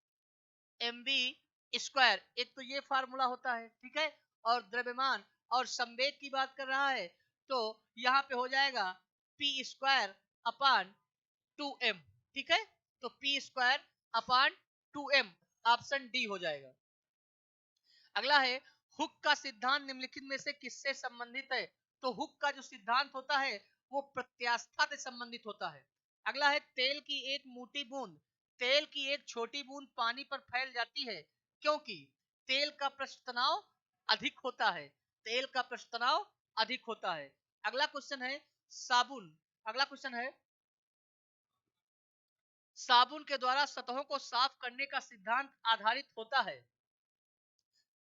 mv²। एक तो ये फार्मूला होता है, ठीक है। और द्रव्यमान और संवेग की बात कर रहा है तो यहाँ पे हो जाएगा p² अपान 2m। ठीक है, तो p² अपान 2m, ऑप्शन डी हो जाएगा। अगला है, हुक का सिद्धांत निम्नलिखित में से किससे संबंधित है? तो हुक का जो सिद्धांत होता है वो प्रत्यास्था से संबंधित होता है। अगला है, तेल की एक मोटी बूंद, तेल की एक छोटी बूंद पानी पर फैल जाती है क्योंकि तेल का पृष्ठ तनाव अधिक होता है। तेल का पृष्ठ तनाव अधिक होता है। अगला क्वेश्चन है, साबुन अगला क्वेश्चन है, साबुन के द्वारा सतहों को साफ करने का सिद्धांत आधारित होता है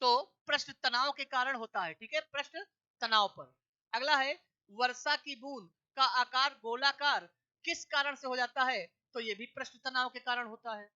तो पृष्ठ तनाव के कारण होता है। ठीक है, पृष्ठ तनाव पर। अगला है, वर्षा की बूंद का आकार गोलाकार किस कारण से हो जाता है? तो ये भी पृष्ठ तनाव के कारण होता है।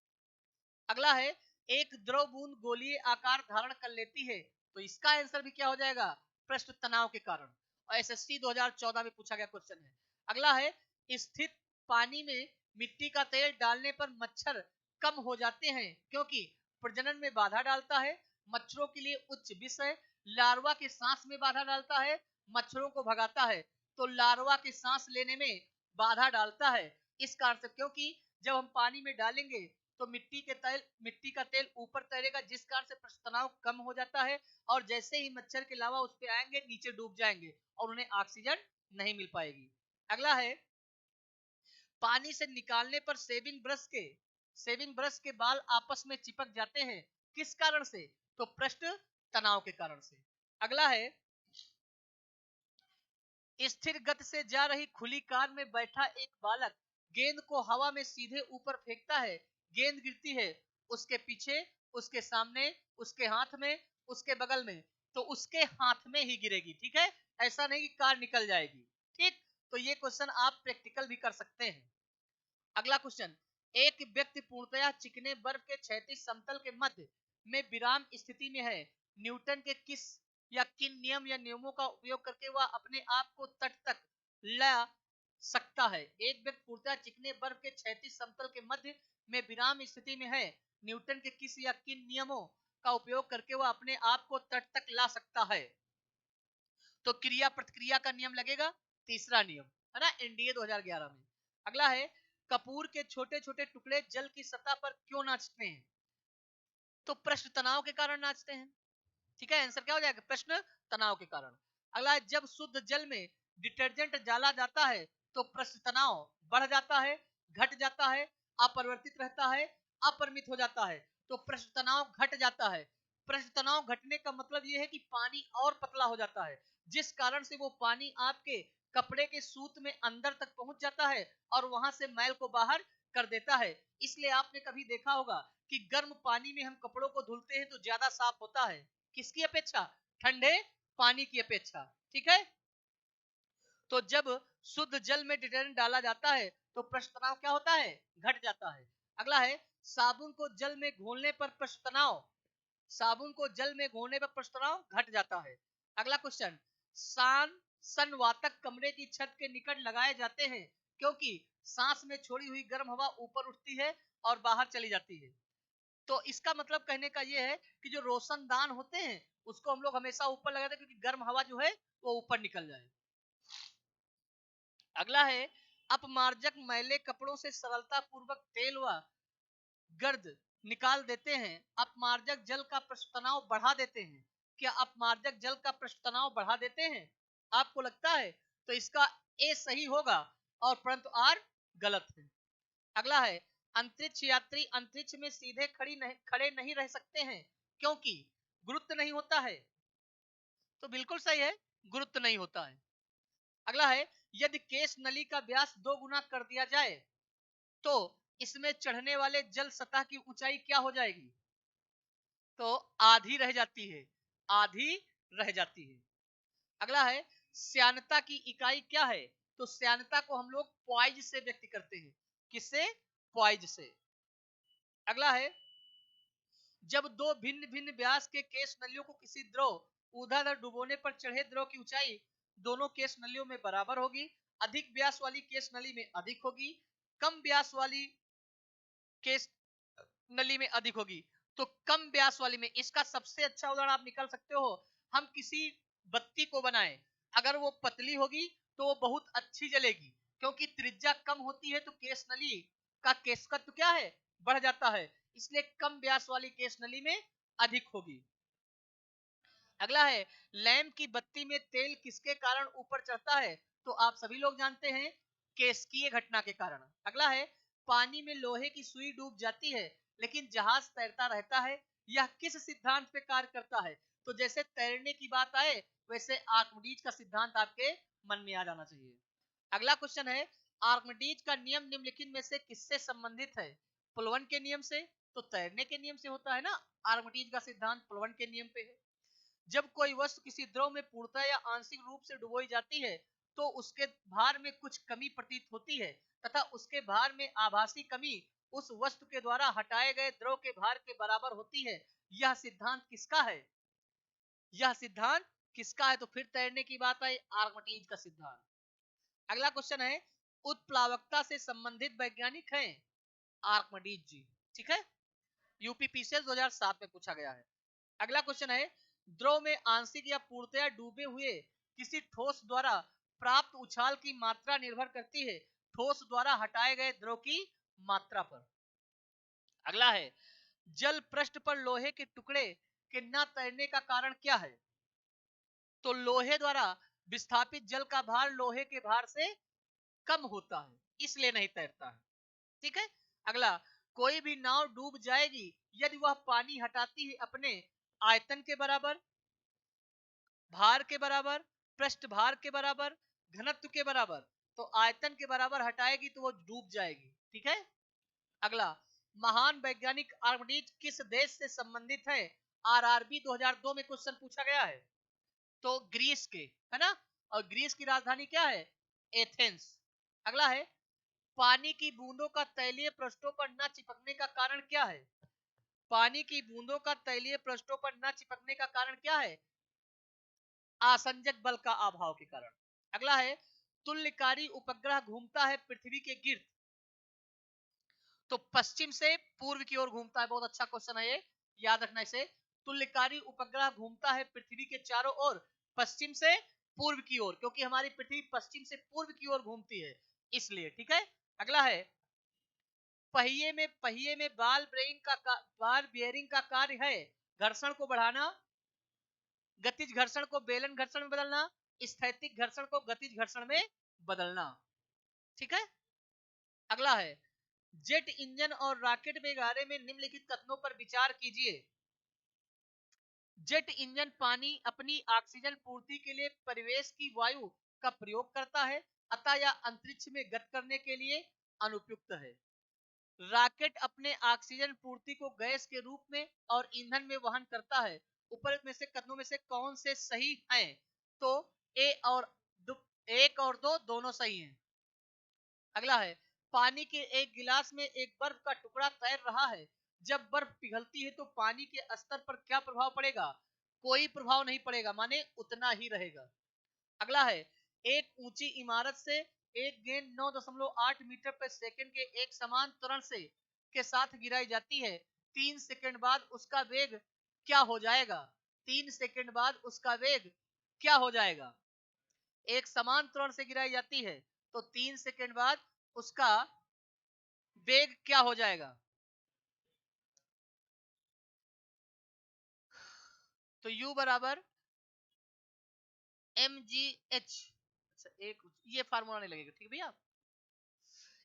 अगला है, एक द्रव बूंद गोलीय आकार धारण कर लेती है तो इसका आंसर भी क्या हो जाएगा? पृष्ठ तनाव के कारण। और एसएससी 2014 में पूछा गया क्वेश्चन है। अगला है, स्थित पानी में मिट्टी का तेल डालने पर मच्छर कम हो जाते हैं क्योंकि प्रजनन में बाधा डालता है, मच्छरों के लिए उच्च विष है, लार्वा के सांस में बाधा डालता है, मच्छरों को भगाता है। तो लार्वा के सांस लेने में बाधा डालता है इस कारण से, क्योंकि जब हम पानी में डालेंगे तो मिट्टी का तेल ऊपर तैरेगा जिस कारण से पृष्ठ तनाव कम हो जाता है, और जैसे ही मच्छर के लावा उस पे आएंगे नीचे डूब जाएंगे और उन्हें ऑक्सीजन नहीं मिल पाएगी। अगला है, पानी से निकालने पर सेविंग ब्रश के बाल आपस में चिपक जाते हैं किस कारण से? तो पृष्ठ तनाव के कारण से। अगला है, स्थिर गति से जा रही खुली कार में बैठा एक बालक गेंद को हवा में सीधे ऊपर फेंकता है, गेंद गिरती है उसके पीछे, उसके सामने, उसके हाथ में, उसके बगल में, तो उसके हाथ में ही गिरेगी। ठीक है, ऐसा नहीं कि कार निकल जाएगी। ठीक, तो ये क्वेश्चन आप प्रैक्टिकल भी कर सकते हैं। अगला क्वेश्चन, एक व्यक्ति पूर्णतया चिकने बर्फ के क्षैतिज समतल के मध्य में विराम स्थिति में है, न्यूटन के किस या किन नियम या नियमों का उपयोग करके वह अपने आप को तट तक ला सकता है? एक व्यक्ति पूर्णतया चिकने बर्फ के क्षैतिज समतल के मध्य में विराम स्थिति में है, न्यूटन के किस या किन नियमों का उपयोग करके वह अपने आप को तट तक ला सकता है? तो क्रिया प्रतिक्रिया का नियम लगेगा, तीसरा नियम है ना, एनडीए 2011 में। अगला है, कपूर के छोटे छोटे टुकड़े जल की सतह पर क्यों नाचते हैं? तो पृष्ठ तनाव के कारण नाचते हैं। ठीक है, आंसर क्या हो जाएगा? प्रश्न तनाव के कारण। अगला है, जब शुद्ध जल में डिटर्जेंट डाला जाता है तो पृष्ठ तनाव बढ़ जाता है, घट जाता है, अपरिवर्तित रहता है, अपरिमित हो जाता है? तो पृष्ठ तनाव घट जाता है। पृष्ठ तनाव घटने का मतलब यह है कि पानी और पतला हो जाता है जिस कारण से वो पानी आपके कपड़े के सूत में अंदर तक पहुंच जाता है और वहां से मैल को बाहर कर देता है। इसलिए आपने कभी देखा होगा कि गर्म पानी में हम कपड़ों को धुलते हैं तो ज्यादा साफ होता है, किसकी अपेक्षा? ठंडे पानी की अपेक्षा। ठीक है, तो जब शुद्ध जल में डिटर्जेंट डाला जाता है तो पृष्ठ तनाव क्या होता है? घट जाता है। अगला है, साबुन को जल में घोलने पर पृष्ठ तनाव घट जाता है। अगला क्वेश्चन, संवातक कमरे की छत के निकट लगाए जाते हैं क्योंकि सांस में छोड़ी हुई गर्म हवा ऊपर उठती है और बाहर चली जाती है। तो इसका मतलब कहने का यह है कि जो रोशनदान होते हैं उसको हम लोग हमेशा ऊपर लगाते हैं क्योंकि गर्म हवा जो है वो ऊपर निकल जाए। अगला है, अपमार्जक मैले कपड़ों से सरलता पूर्वक तेल व गर्द निकाल देते हैं, अपमार्जक जल का पृष्ठ तनाव बढ़ा देते हैं। क्या अपमार्जक जल का पृष्ठ तनाव बढ़ा देते हैं? आपको लगता है? तो इसका ए सही होगा और परंतु आर गलत है। अगला है अंतरिक्ष यात्री अंतरिक्ष में सीधे खड़े नहीं रह सकते हैं क्योंकि गुरुत्व नहीं होता है। तो बिल्कुल सही है, गुरुत्व नहीं होता है। अगला है यदि केश नली का व्यास 2 गुना कर दिया जाए तो इसमें चढ़ने वाले जल सतह की ऊंचाई क्या हो जाएगी? तो आधी रह जाती है, आधी रह जाती है। अगला है श्यानता की इकाई क्या है? तो श्यानता को हम लोग पॉइज से व्यक्त करते हैं। किससे? पॉइज से। अगला है जब दो भिन्न भिन्न व्यास के केश नलियों को किसी द्रव ऊर्ध्वाधर डुबोने पर चढ़े द्रव की ऊंचाई दोनों केश नलियों में बराबर होगी। अधिक व्यास वाली केश नली में अधिक होगी, कम व्यास वाली केश नली में अधिक होगी। तो कम व्यास वाली में इसका सबसे अच्छा उदाहरण आप निकाल सकते हो, हम किसी बत्ती को बनाए, अगर वो पतली होगी तो वो बहुत अच्छी जलेगी, क्योंकि त्रिज्या कम होती है तो केश नली का केशकत्व क्या है? बढ़ जाता है, इसलिए कम व्यास वाली केश नली में अधिक होगी। अगला है लैंप की बत्ती में तेल किसके कारण ऊपर चढ़ता है? तो आप सभी लोग जानते हैं, केशकीय घटना के कारण। अगला है पानी में लोहे की सुई डूब जाती है लेकिन जहाज तैरता रहता है, यह किस सिद्धांत पे कार्य करता है? तो जैसे तैरने की बात आए वैसे आर्किमिडीज का सिद्धांत आपके मन में आ जाना चाहिए। अगला क्वेश्चन है आर्किमिडीज का नियम निम्नलिखित में से किससे संबंधित है? प्लवन के नियम से। तो तैरने के नियम से होता है ना, आर्किमिडीज का सिद्धांत प्लवन के नियम पे है। जब कोई वस्तु किसी द्रव में पूर्णतः या आंशिक रूप से डुबोई जाती है तो उसके भार में कुछ कमी प्रतीत होती है तथा उसके भार में आभासी कमी उस वस्तु के द्वारा हटाए गए द्रव के भार के बराबर होती है। यह सिद्धांत किसका है? यह सिद्धांत किसका है? तो फिर तैरने की बात आई, आर्किमिडीज का सिद्धांत। अगला क्वेश्चन है उत्प्लावकता से संबंधित वैज्ञानिक हैं आर्किमिडीज जी। ठीक है, यूपीपीसीएल 2007 में पूछा गया है। अगला क्वेश्चन है द्रव में आंशिक या पूर्णतया डूबे हुए किसी ठोस द्वारा प्राप्त उछाल की मात्रा निर्भर करती है ठोस द्वारा हटाए गए द्रव की मात्रा पर। अगला है जल पृष्ठ पर लोहे के टुकड़े के न तैरने का कारण क्या है? तो लोहे द्वारा विस्थापित जल का भार लोहे के भार से कम होता है, इसलिए नहीं तैरता है। ठीक है। अगला कोई भी नाव डूब जाएगी यदि वह पानी हटाती है अपने आयतन के बराबर, भार के बराबर, पृष्ठ भार के बराबर, घनत्व के बराबर। तो आयतन के बराबर हटाएगी तो वो डूब जाएगी। ठीक है। अगला महान वैज्ञानिक आर्किमिडीज किस देश से संबंधित है? आरआरबी 2002 में क्वेश्चन पूछा गया है। तो ग्रीस के, है ना, और ग्रीस की राजधानी क्या है? एथेंस। अगला है पानी की बूंदों का तैलीय पृष्ठों पर न चिपकने का कारण क्या है? पानी की बूंदों का तैलीय पृष्ठों पर न चिपकने का कारण क्या है? आसंजक बल का अभाव के कारण। अगला है तुल्यकारी उपग्रह घूमता है पृथ्वी के गिर्द, तो पश्चिम से पूर्व की ओर घूमता है। बहुत अच्छा क्वेश्चन है ये, याद रखना इसे। तुल्यकारी उपग्रह घूमता है पृथ्वी के चारों ओर पश्चिम से पूर्व की ओर, क्योंकि हमारी पृथ्वी पश्चिम से पूर्व की ओर घूमती है इसलिए। ठीक है। अगला है पहिए में बाल बेयरिंग का कार्य है घर्षण को बढ़ाना, गतिज घर्षण को बेलन घर्षण में बदलना, स्थैतिक घर्षण को गतिज घर्षण में बदलना। ठीक है। अगला है जेट इंजन और रॉकेट के बारे में निम्नलिखित कथनों पर विचार कीजिए। जेट इंजन पानी अपनी ऑक्सीजन पूर्ति के लिए परिवेश की वायु का प्रयोग करता है, अतः यह अंतरिक्ष में गति करने के लिए अनुपयुक्त है। रॉकेट अपने ऑक्सीजन पूर्ति को गैस के रूप में और ईंधन में वहन करता है। ऊपर में से कथनों में से कौन से सही हैं? तो ए और एक और दो दोनों सही हैं। अगला है पानी के एक गिलास में एक बर्फ का टुकड़ा तैर रहा है, जब बर्फ पिघलती है तो पानी के स्तर पर क्या प्रभाव पड़ेगा? कोई प्रभाव नहीं पड़ेगा, माने उतना ही रहेगा। अगला है एक ऊंची इमारत से एक गेंद 9.8 मीटर पर सेकंड के एक समान त्वरण से के साथ गिराई जाती है। 3 सेकंड बाद उसका वेग क्या हो जाएगा? 3 सेकंड बाद उसका वेग क्या हो जाएगा? एक समान त्वरण से गिराई जाती है तो 3 सेकंड बाद उसका वेग क्या हो जाएगा? तो u बराबर mgh। अच्छा, एक ये फार्मूला नहीं लगेगा, ठीक है भैया।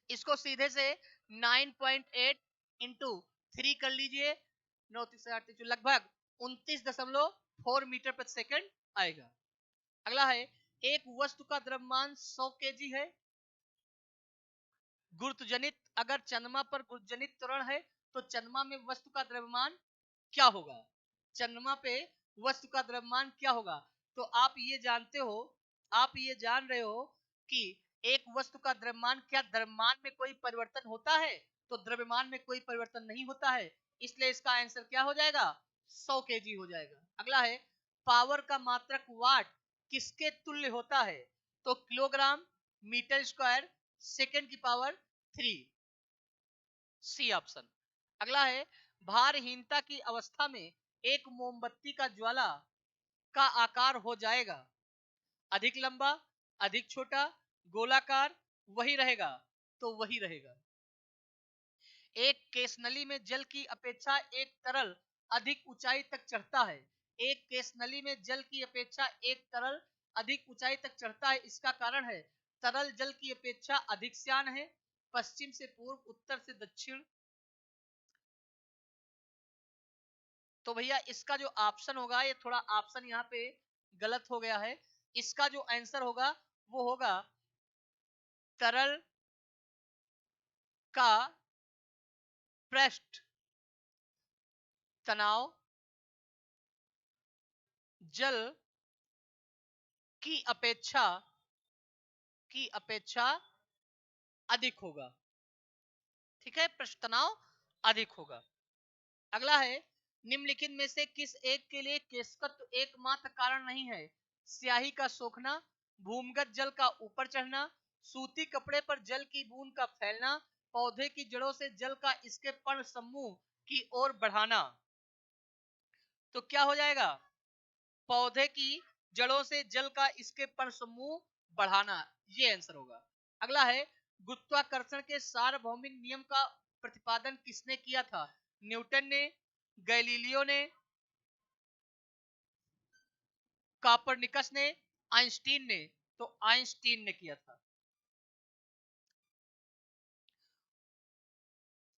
इसको सीधे से 9.8 इंटू 3 कर लीजिए, 9 3 8 3 लगभग 29.4 मीटर प्रति सेकंड आएगा। अगला है, एक वस्तु का द्रव्यमान 100 केजी है। गुरुत्वजनित, अगर चंद्रमा पर गुरुत्वजनित त्वरण है तो चंद्रमा में वस्तु का द्रव्यमान क्या होगा? चंद्रमा पे वस्तु का द्रव्यमान क्या होगा? तो आप ये जानते हो, आप ये जान रहे हो कि एक वस्तु का द्रव्यमान, क्या द्रव्यमान में कोई परिवर्तन होता है? तो द्रव्यमान में कोई परिवर्तन नहीं होता है, इसलिए इसका आंसर क्या हो जाएगा? 100 केजी हो जाएगा। अगला है, पावर का मात्रक वाट किसके तुल्य होता है? तो किलोग्राम मीटर स्क्वायर सेकेंड की पावर 3, सी ऑप्शन। अगला है, भारहीनता की अवस्था में एक मोमबत्ती का ज्वाला का आकार हो जाएगा अधिक लंबा, अधिक छोटा, गोलाकार, वही रहेगा? तो वही रहेगा। एक केसनली में जल की अपेक्षा एक तरल अधिक ऊंचाई तक चढ़ता है। एक केसनली में जल की अपेक्षा एक तरल अधिक ऊंचाई तक चढ़ता है, इसका कारण है तरल जल की अपेक्षा अधिक श्यान है, पश्चिम से पूर्व, उत्तर से दक्षिण। तो भैया इसका जो ऑप्शन होगा, ये थोड़ा ऑप्शन यहाँ पे गलत हो गया है। इसका जो आंसर होगा वो होगा तरल का पृष्ठ तनाव जल की अपेक्षा अधिक होगा। ठीक है, पृष्ठ तनाव अधिक होगा। अगला है, निम्नलिखित में से किस एक के लिए केशकत्व एकमात्र कारण नहीं है? स्याही का सोखना, भूमिगत जल का ऊपर चढ़ना, सूती कपड़े पर जल की बूंद का फैलना, पौधे की जड़ों से जल का इसके पर्ण समूह की ओर बढ़ाना। तो क्या हो जाएगा? पौधे की जड़ों से जल का इसके पर्ण समूह बढ़ाना, ये आंसर होगा। अगला है, गुरुत्वाकर्षण के सार्वभौमिक नियम का प्रतिपादन किसने किया था? न्यूटन ने, गैलीलियो ने, कॉपरनिकस ने, आइंस्टीन ने? तो आइंस्टीन ने किया था।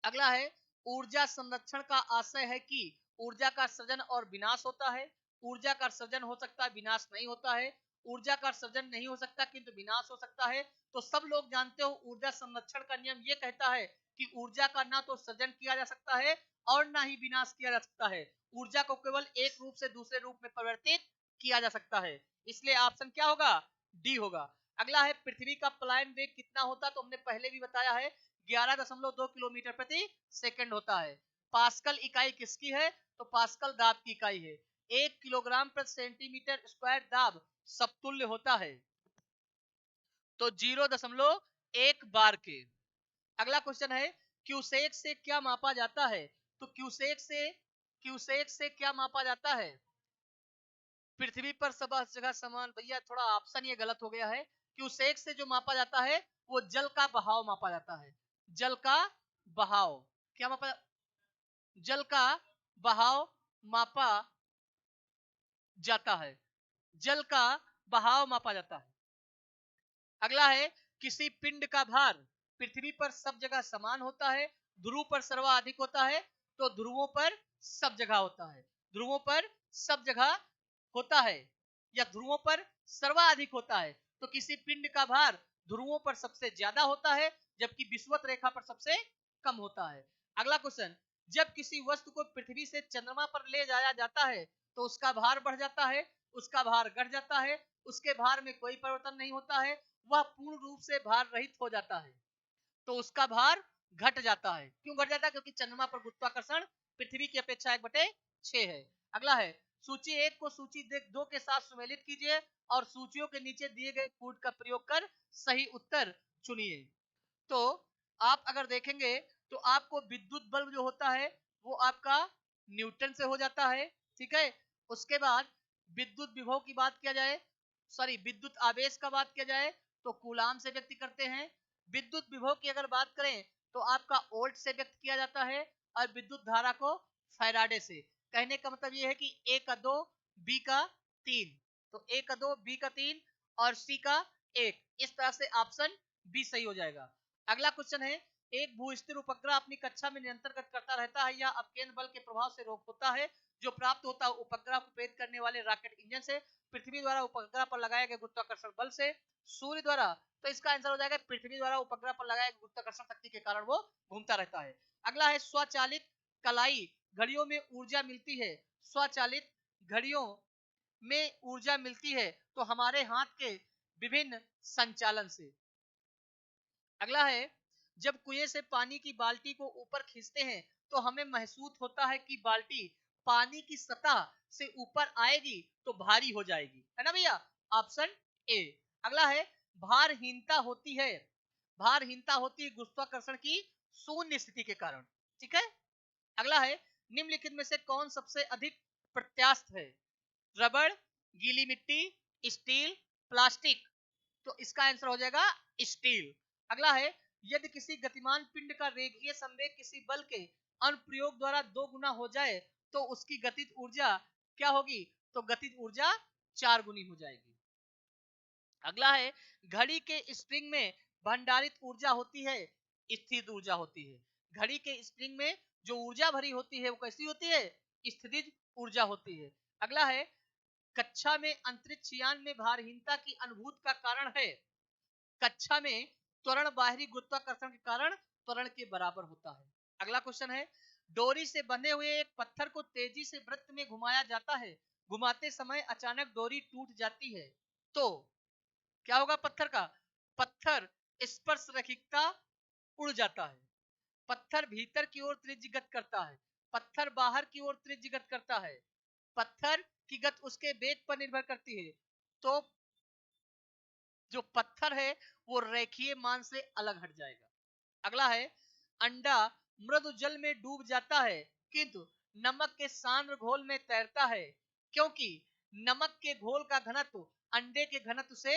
अगला है, ऊर्जा संरक्षण का आशय है कि ऊर्जा का सृजन और विनाश होता है। ऊर्जा का सृजन हो सकता है, विनाश नहीं होता है। ऊर्जा का सृजन नहीं हो सकता किंतु विनाश हो सकता है। तो सब लोग जानते हो ऊर्जा संरक्षण का नियम ये कहता है कि ऊर्जा का ना तो सृजन किया जा सकता है और ना ही विनाश किया जा सकता है। ऊर्जा को केवल एक रूप से दूसरे रूप में परिवर्तित किया जा सकता है, इसलिए ऑप्शन क्या होगा? डी होगा। अगला है, पृथ्वी का पलायन वेग कितना होता? तो हमने पहले भी बताया है, 11.2 किलोमीटर प्रति सेकंड होता है। पास्कल इकाई किसकी है? तो पास्कल दाब की इकाई है। 1 किलोग्राम प्रति सेंटीमीटर स्क्वायर दाब समतुल्य होता है, तो 0.1 बार के। अगला क्वेश्चन है, क्यूसेक से क्या मापा जाता है? तो क्यूसेक से क्या मापा जाता है? पृथ्वी पर सब जगह समान। भैया थोड़ा ऑप्शन ये गलत हो गया है। क्यूसेक से जो मापा जाता है वो जल का बहाव मापा जाता है। जल का बहाव क्या मापा? जल का बहाव मापा जाता है। जल का बहाव मापा जाता है। अगला है, किसी पिंड का भार पृथ्वी पर सब जगह समान होता है, ध्रुव पर सर्वाधिक होता है, तो ध्रुवों पर सब जगह होता है। ध्रुवों पर सब जगह होता है या ध्रुवों पर सर्वाधिक होता है, तो किसी पिंड का भार ध्रुवों पर सबसे ज्यादा होता है जबकि विषुवत रेखा पर सबसे कम होता है। अगला क्वेश्चन, जब किसी वस्तु को पृथ्वी से चंद्रमा पर ले जाया जाता है तो उसका भार बढ़ जाता है, उसका भार घट जाता है, उसके भार में कोई परिवर्तन नहीं होता है, वह पूर्ण रूप से भार रहित हो जाता है, तो उसका भार घट जाता है। क्यों घट जाता है? क्योंकि चंद्रमा पर गुरुत्वाकर्षण पृथ्वी की अपेक्षा 1/6 है। अगला है, सूची 1 को सूची 2 के साथ सुमेलित कीजिए और सूचियों के नीचे दिए गए कोड का प्रयोग कर सही उत्तर चुनिए। तो आप अगर देखेंगे तो आपको विद्युत बल्ब जो होता है वो आपका न्यूटन से हो जाता है। ठीक है, उसके बाद विद्युत विभव की बात किया जाए, सॉरी विद्युत आवेश का बात किया जाए तो कूलाम से व्यक्त करते हैं। विद्युत विभव की अगर बात करें तो आपका वोल्ट से व्यक्त किया जाता है और विद्युत धारा को फैराडे से। कहने का मतलब ये है कि ए का 2 बी का 3, तो ए का 2 बी का 3 और सी का 1, इस तरह से ऑप्शन बी सही हो जाएगा। अगला क्वेश्चन है, एक भूस्थिर उपग्रह अपनी कक्षा में निरंतर करता रहता है या अपकेंद्र बल के प्रभाव से रोक होता है, जो प्राप्त होता है उपग्रह को प्रेरित करने वाले रॉकेट इंजन से, पृथ्वी द्वारा उपग्रह पर लगाए गए गुरुत्वाकर्षण बल से, सूर्य द्वारा। तो इसका आंसर हो जाएगा पृथ्वी द्वारा उपग्रह पर लगाए गए गुरुत्वाकर्षण शक्ति के कारण वो घूमता रहता है। अगला है, स्वचालित कलाई घड़ियों में ऊर्जा मिलती है, स्वचालित घड़ियों में ऊर्जा मिलती है तो हमारे हाथ के विभिन्न संचालन से। अगला है, जब कुएं से पानी की बाल्टी को ऊपर खींचते हैं तो हमें महसूस होता है कि बाल्टी पानी की सतह से ऊपर आएगी तो भारी हो जाएगी, है ना भैया, ऑप्शन ए। अगला है, भारहीनता होती है, भारहीनता होती है गुरुत्वाकर्षण की शून्य स्थिति के कारण, ठीक है। अगला है, निम्नलिखित में से कौन सबसे अधिक प्रत्यास्थ है, रबड़, गीली मिट्टी, स्टील, प्लास्टिक। तो इसका आंसर हो जाएगा स्टील। अगला है, यदि किसी गतिमान पिंड का रेखीय संवेग किसी बल के अनुप्रयोग द्वारा 2 गुना हो जाए तो उसकी गतिज ऊर्जा क्या होगी, तो गतिज ऊर्जा 4 गुनी हो जाएगी। अगला है, घड़ी के स्प्रिंग में भंडारित ऊर्जा होती है, स्थित ऊर्जा होती है। घड़ी के स्प्रिंग में जो ऊर्जा भरी होती है वो कैसी होती है, स्थितिज ऊर्जा होती है। अगला है, कक्षा में अंतरिक्ष यान में भारहीनता की अनुभूति का कारण है, कक्षा में त्वरण बाहरी गुरुत्वाकर्षण के कारण त्वरण के बराबर होता है। अगला क्वेश्चन है, डोरी से बंधे हुए एक पत्थर को तेजी से वृत्त में घुमाया जाता है, घुमाते समय अचानक डोरी टूट जाती है तो क्या होगा पत्थर का, पत्थर स्पर्श रहितता उड़ जाता है, पत्थर भीतर की ओर त्रिज्यगत करता है, पत्थर बाहर की ओर त्रिज्यगत करता है, पत्थर की गति उसके वेग पर निर्भर करती है, तो जो पत्थर है वो रेखीय मान से अलग हट जाएगा। अगला है, अंडा मृदु जल में डूब जाता है किंतु नमक के सांद्र घोल में तैरता है, क्योंकि नमक के घोल का घनत्व अंडे के घनत्व से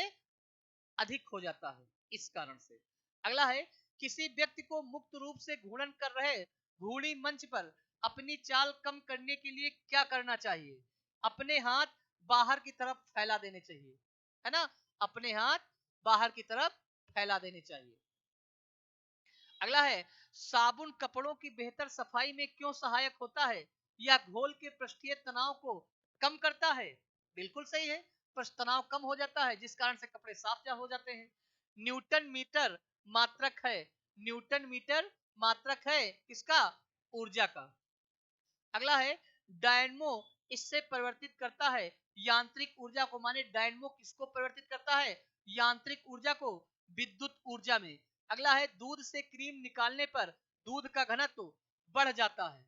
अधिक हो जाता है, इस कारण से। अगला है, किसी व्यक्ति को मुक्त रूप से घूर्णन कर रहे घूर्णी मंच पर अपनी चाल कम करने के लिए क्या करना चाहिए, अपने हाथ बाहर की तरफ फैला देने चाहिए, है ना, अपने हाथ बाहर की तरफ फैला देने चाहिए। अगला है, साबुन कपड़ों की बेहतर सफाई में क्यों सहायक होता है, या घोल के पृष्ठीय तनाव को कम करता है, बिल्कुल सही है, पृष्ठ तनाव कम हो जाता है जिस कारण से कपड़े साफ हो जाते हैं। न्यूटन मीटर मात्रक है, न्यूटन मीटर मात्रक है किसका, ऊर्जा का। अगला है, डायनमो इससे परिवर्तित करता है यांत्रिक ऊर्जा को, माने डायनमो किसको परिवर्तित करता है, यांत्रिक ऊर्जा को विद्युत ऊर्जा में। अगला है, दूध से क्रीम निकालने पर दूध का घनत्व बढ़ जाता है।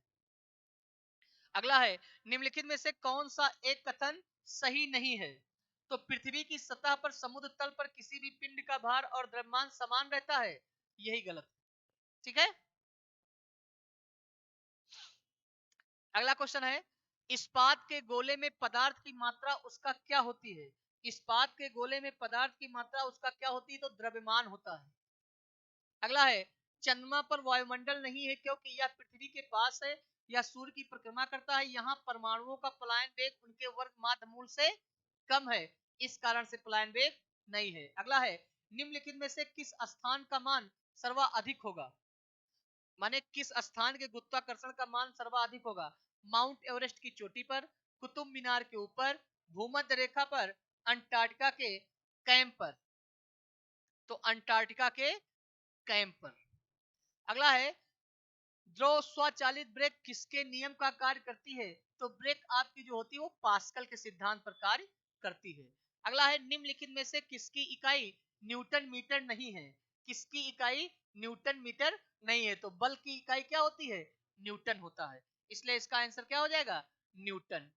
अगला है, निम्नलिखित में से कौन सा एक कथन सही नहीं है, तो पृथ्वी की सतह पर समुद्र तल पर किसी भी पिंड का भार और द्रव्यमान समान रहता है, यही गलत, ठीक है। अगला क्वेश्चन है, इस्पात के गोले में पदार्थ की मात्रा उसका क्या होती है, इस्पात के गोले में पदार्थ की मात्रा उसका क्या होती है, तो द्रव्यमान होता है। अगला है, चंद्रमा पर वायुमंडल नहीं है क्योंकि यह पृथ्वी के पास है या सूर्य की परिक्रमा करता है, यहाँ परमाणुओं का पलायन वेग उनके वर्ग माध्य से कम है, इस कारण से पलायन वेग नहीं है। अगला है, निम्नलिखित में से किस स्थान का मान सर्वाधिक होगा, माने किस स्थान के गुरुत्वाकर्षण का मान सर्वाधिक होगा, माउंट एवरेस्ट की चोटी पर, कुतुब मीनार के ऊपर, भूमध्य रेखा पर, अंटार्कटिका के कैंप पर। तो अंटार्कटिका के कैंप पर। अगला है, जो स्वचालित ब्रेक किसके नियम का कार्य करती है, तो ब्रेक आपकी जो होती है वो पास्कल के सिद्धांत पर कार्य करती है। अगला है, निम्नलिखित में से किसकी इकाई न्यूटन मीटर नहीं है, किसकी इकाई न्यूटन मीटर नहीं है, तो बल की इकाई क्या होती है, न्यूटन होता है, इसलिए इसका आंसर क्या हो जाएगा, न्यूटन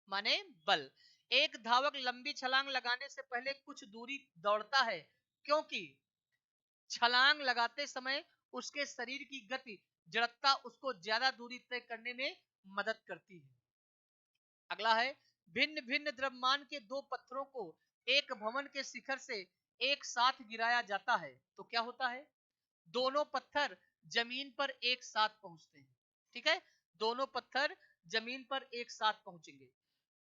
माने बल। एक धावक लंबी छलांग लगाने से पहले कुछ दूरी दौड़ता है क्योंकि छलांग लगाते समय उसके शरीर की गति जड़ता उसको ज्यादा दूरी तय करने में मदद करती है। अगला है, भिन्न भिन्न द्रव्यमान के दो पत्थरों को एक भवन के शिखर से एक साथ गिराया जाता है तो क्या होता है, दोनों पत्थर जमीन पर एक साथ पहुंचते हैं, ठीक है, दोनों पत्थर जमीन पर एक साथ पहुंचेंगे।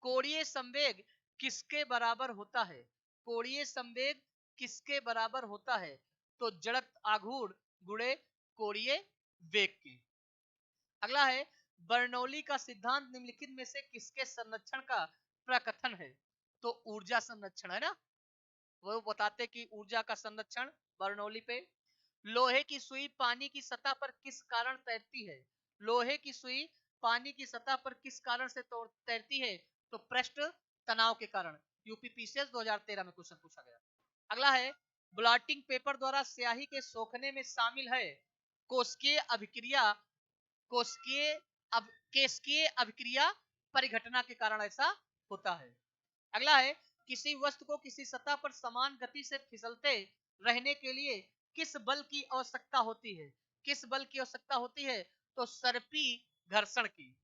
कोणीय संवेग किसके बराबर होता है, कोणीय संवेग किसके बराबर होता है, तो जड़त आघूर्ण गुणे कोणीय वेग की। अगला है, बर्नौली का सिद्धांत निम्नलिखित में से किसके संरक्षण का प्रकथन है? तो ऊर्जा संरक्षण है ना, वो बताते कि ऊर्जा का संरक्षण बर्नौली पे। लोहे की सुई पानी की सतह पर किस कारण तैरती है? लोहे की सुई पानी की सतह पर किस कारण से तैरती है? तो पृष्ठ तनाव के कारण। यूपीपीसीएस 2013 में क्वेश्चन पूछा गया। अगला है, ब्लॉटिंग पेपर द्वारा स्याही के सोखने में शामिल है कोशिकीय अभिक्रिया, कोशिकीय अब केशिकीय अभिक्रिया परिघटना के कारण ऐसा होता है। अगला है, किसी वस्तु को किसी सतह पर समान गति से फिसलते रहने के लिए किस बल की आवश्यकता होती है? किस बल की आवश्यकता होती है? तो सर्पी घर्षण की।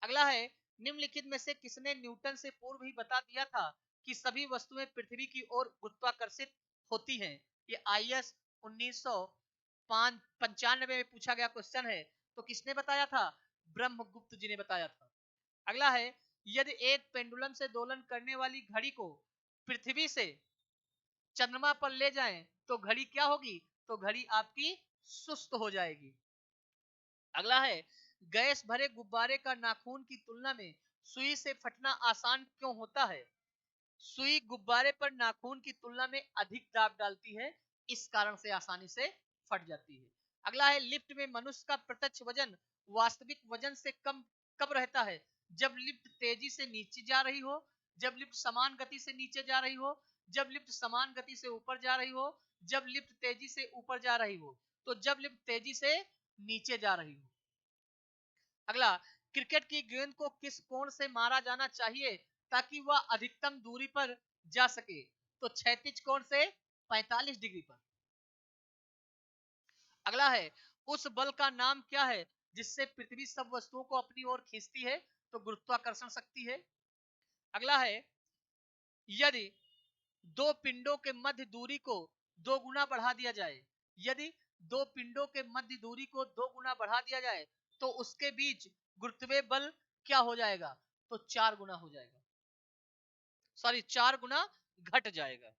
अगला है, निम्नलिखित में से किसने न्यूटन से पूर्व ही बता दिया था कि सभी वस्तुएं पृथ्वी की ओर गुरुत्वाकर्षित होती हैं? ये आईएस 1995 में पूछा गया क्वेश्चन है। तो किसने बताया था? ब्रह्मगुप्त जी ने बताया था। अगला है, यदि एक पेंडुलम से दोलन करने वाली घड़ी को पृथ्वी से चंद्रमा पर ले जाएं तो घड़ी क्या होगी? तो घड़ी आपकी सुस्त हो जाएगी। अगला है, गैस भरे गुब्बारे का नाखून की तुलना में सुई से फटना आसान क्यों होता है? सुई गुब्बारे पर नाखून की तुलना में अधिक दाब डालती है, इस कारण से आसानी से फट जाती है। अगला है, लिफ्ट में मनुष्य का प्रत्यक्ष वजन वास्तविक वजन से कम कब रहता है? जब लिफ्ट तेजी से नीचे जा रही हो, जब लिफ्ट समान गति से नीचे जा रही हो, जब लिफ्ट समान गति से ऊपर जा रही हो, जब लिफ्ट तेजी से ऊपर जा रही हो। तो जब लिफ्ट तेजी से नीचे जा रही हो। अगला, क्रिकेट की गेंद को किस कोण से मारा जाना चाहिए ताकि वह अधिकतम दूरी पर जा सके? तो क्षैतिज कोण से 45 डिग्री पर। अगला है, उस बल का नाम क्या है जिससे पृथ्वी सब वस्तुओं को अपनी ओर खींचती है? तो गुरुत्वाकर्षण शक्ति है। अगला है, यदि दो पिंडों के मध्य दूरी को 2 गुना बढ़ा दिया जाए, यदि दो पिंडों के मध्य दूरी को 2 गुना बढ़ा दिया जाए तो उसके बीच गुरुत्वीय बल क्या हो जाएगा? तो 4 गुना हो जाएगा, सॉरी 4 गुना घट जाएगा।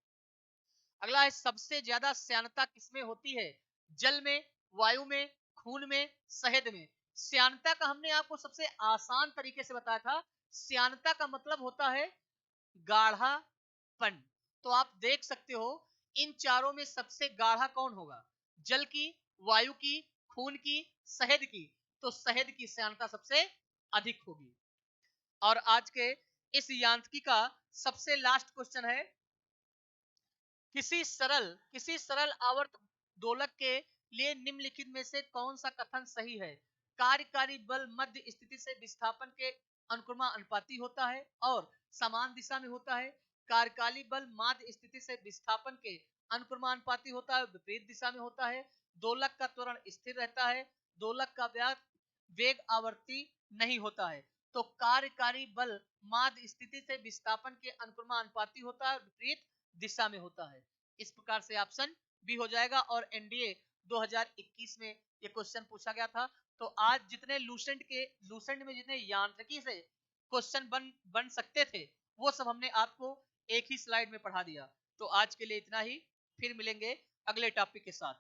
अगला है, सबसे ज्यादा श्यानता किसमें होती है? जल में, वायु में, खून में, शहद में। श्यानता का हमने आपको सबसे आसान तरीके से बताया था। श्यानता का मतलब होता है गाढ़ापन। तो आप देख सकते हो इन चारों में सबसे गाढ़ा कौन होगा? जल की, वायु की, खून की, शहद की। तो शहद की श्यानता सबसे अधिक होगी। और आज के इस यांत्रिकी का सबसे लास्ट क्वेश्चन है, किसी सरल आवर्त दोलक के लिए निम्नलिखित में से कौन सा कथन सही है? कार्यकारी बल मध्य स्थिति से विस्थापन के अनुक्रमानुपाती होता है और समान दिशा में होता है। कार्यकारी बल माध्य स्थिति से विस्थापन के अनुक्रमानुपाती होता है, विपरीत दिशा में होता है। दोलक का त्वरण स्थिर रहता है। दोलक का वेग आवर्ती नहीं होता है। तो कार्यकारी बल माध्य स्थिति से विस्थापन के अनुक्रमानुपाती होता है, विपरीत दिशा में होता है। इस प्रकार से ऑप्शन बी हो जाएगा। और एनडीए 2021 में ये क्वेश्चन पूछा गया था। तो आज जितने लूसेंट में जितने यांत्रिकी से क्वेश्चन बन सकते थे वो सब हमने आपको एक ही स्लाइड में पढ़ा दिया। तो आज के लिए इतना ही, फिर मिलेंगे अगले टॉपिक के साथ।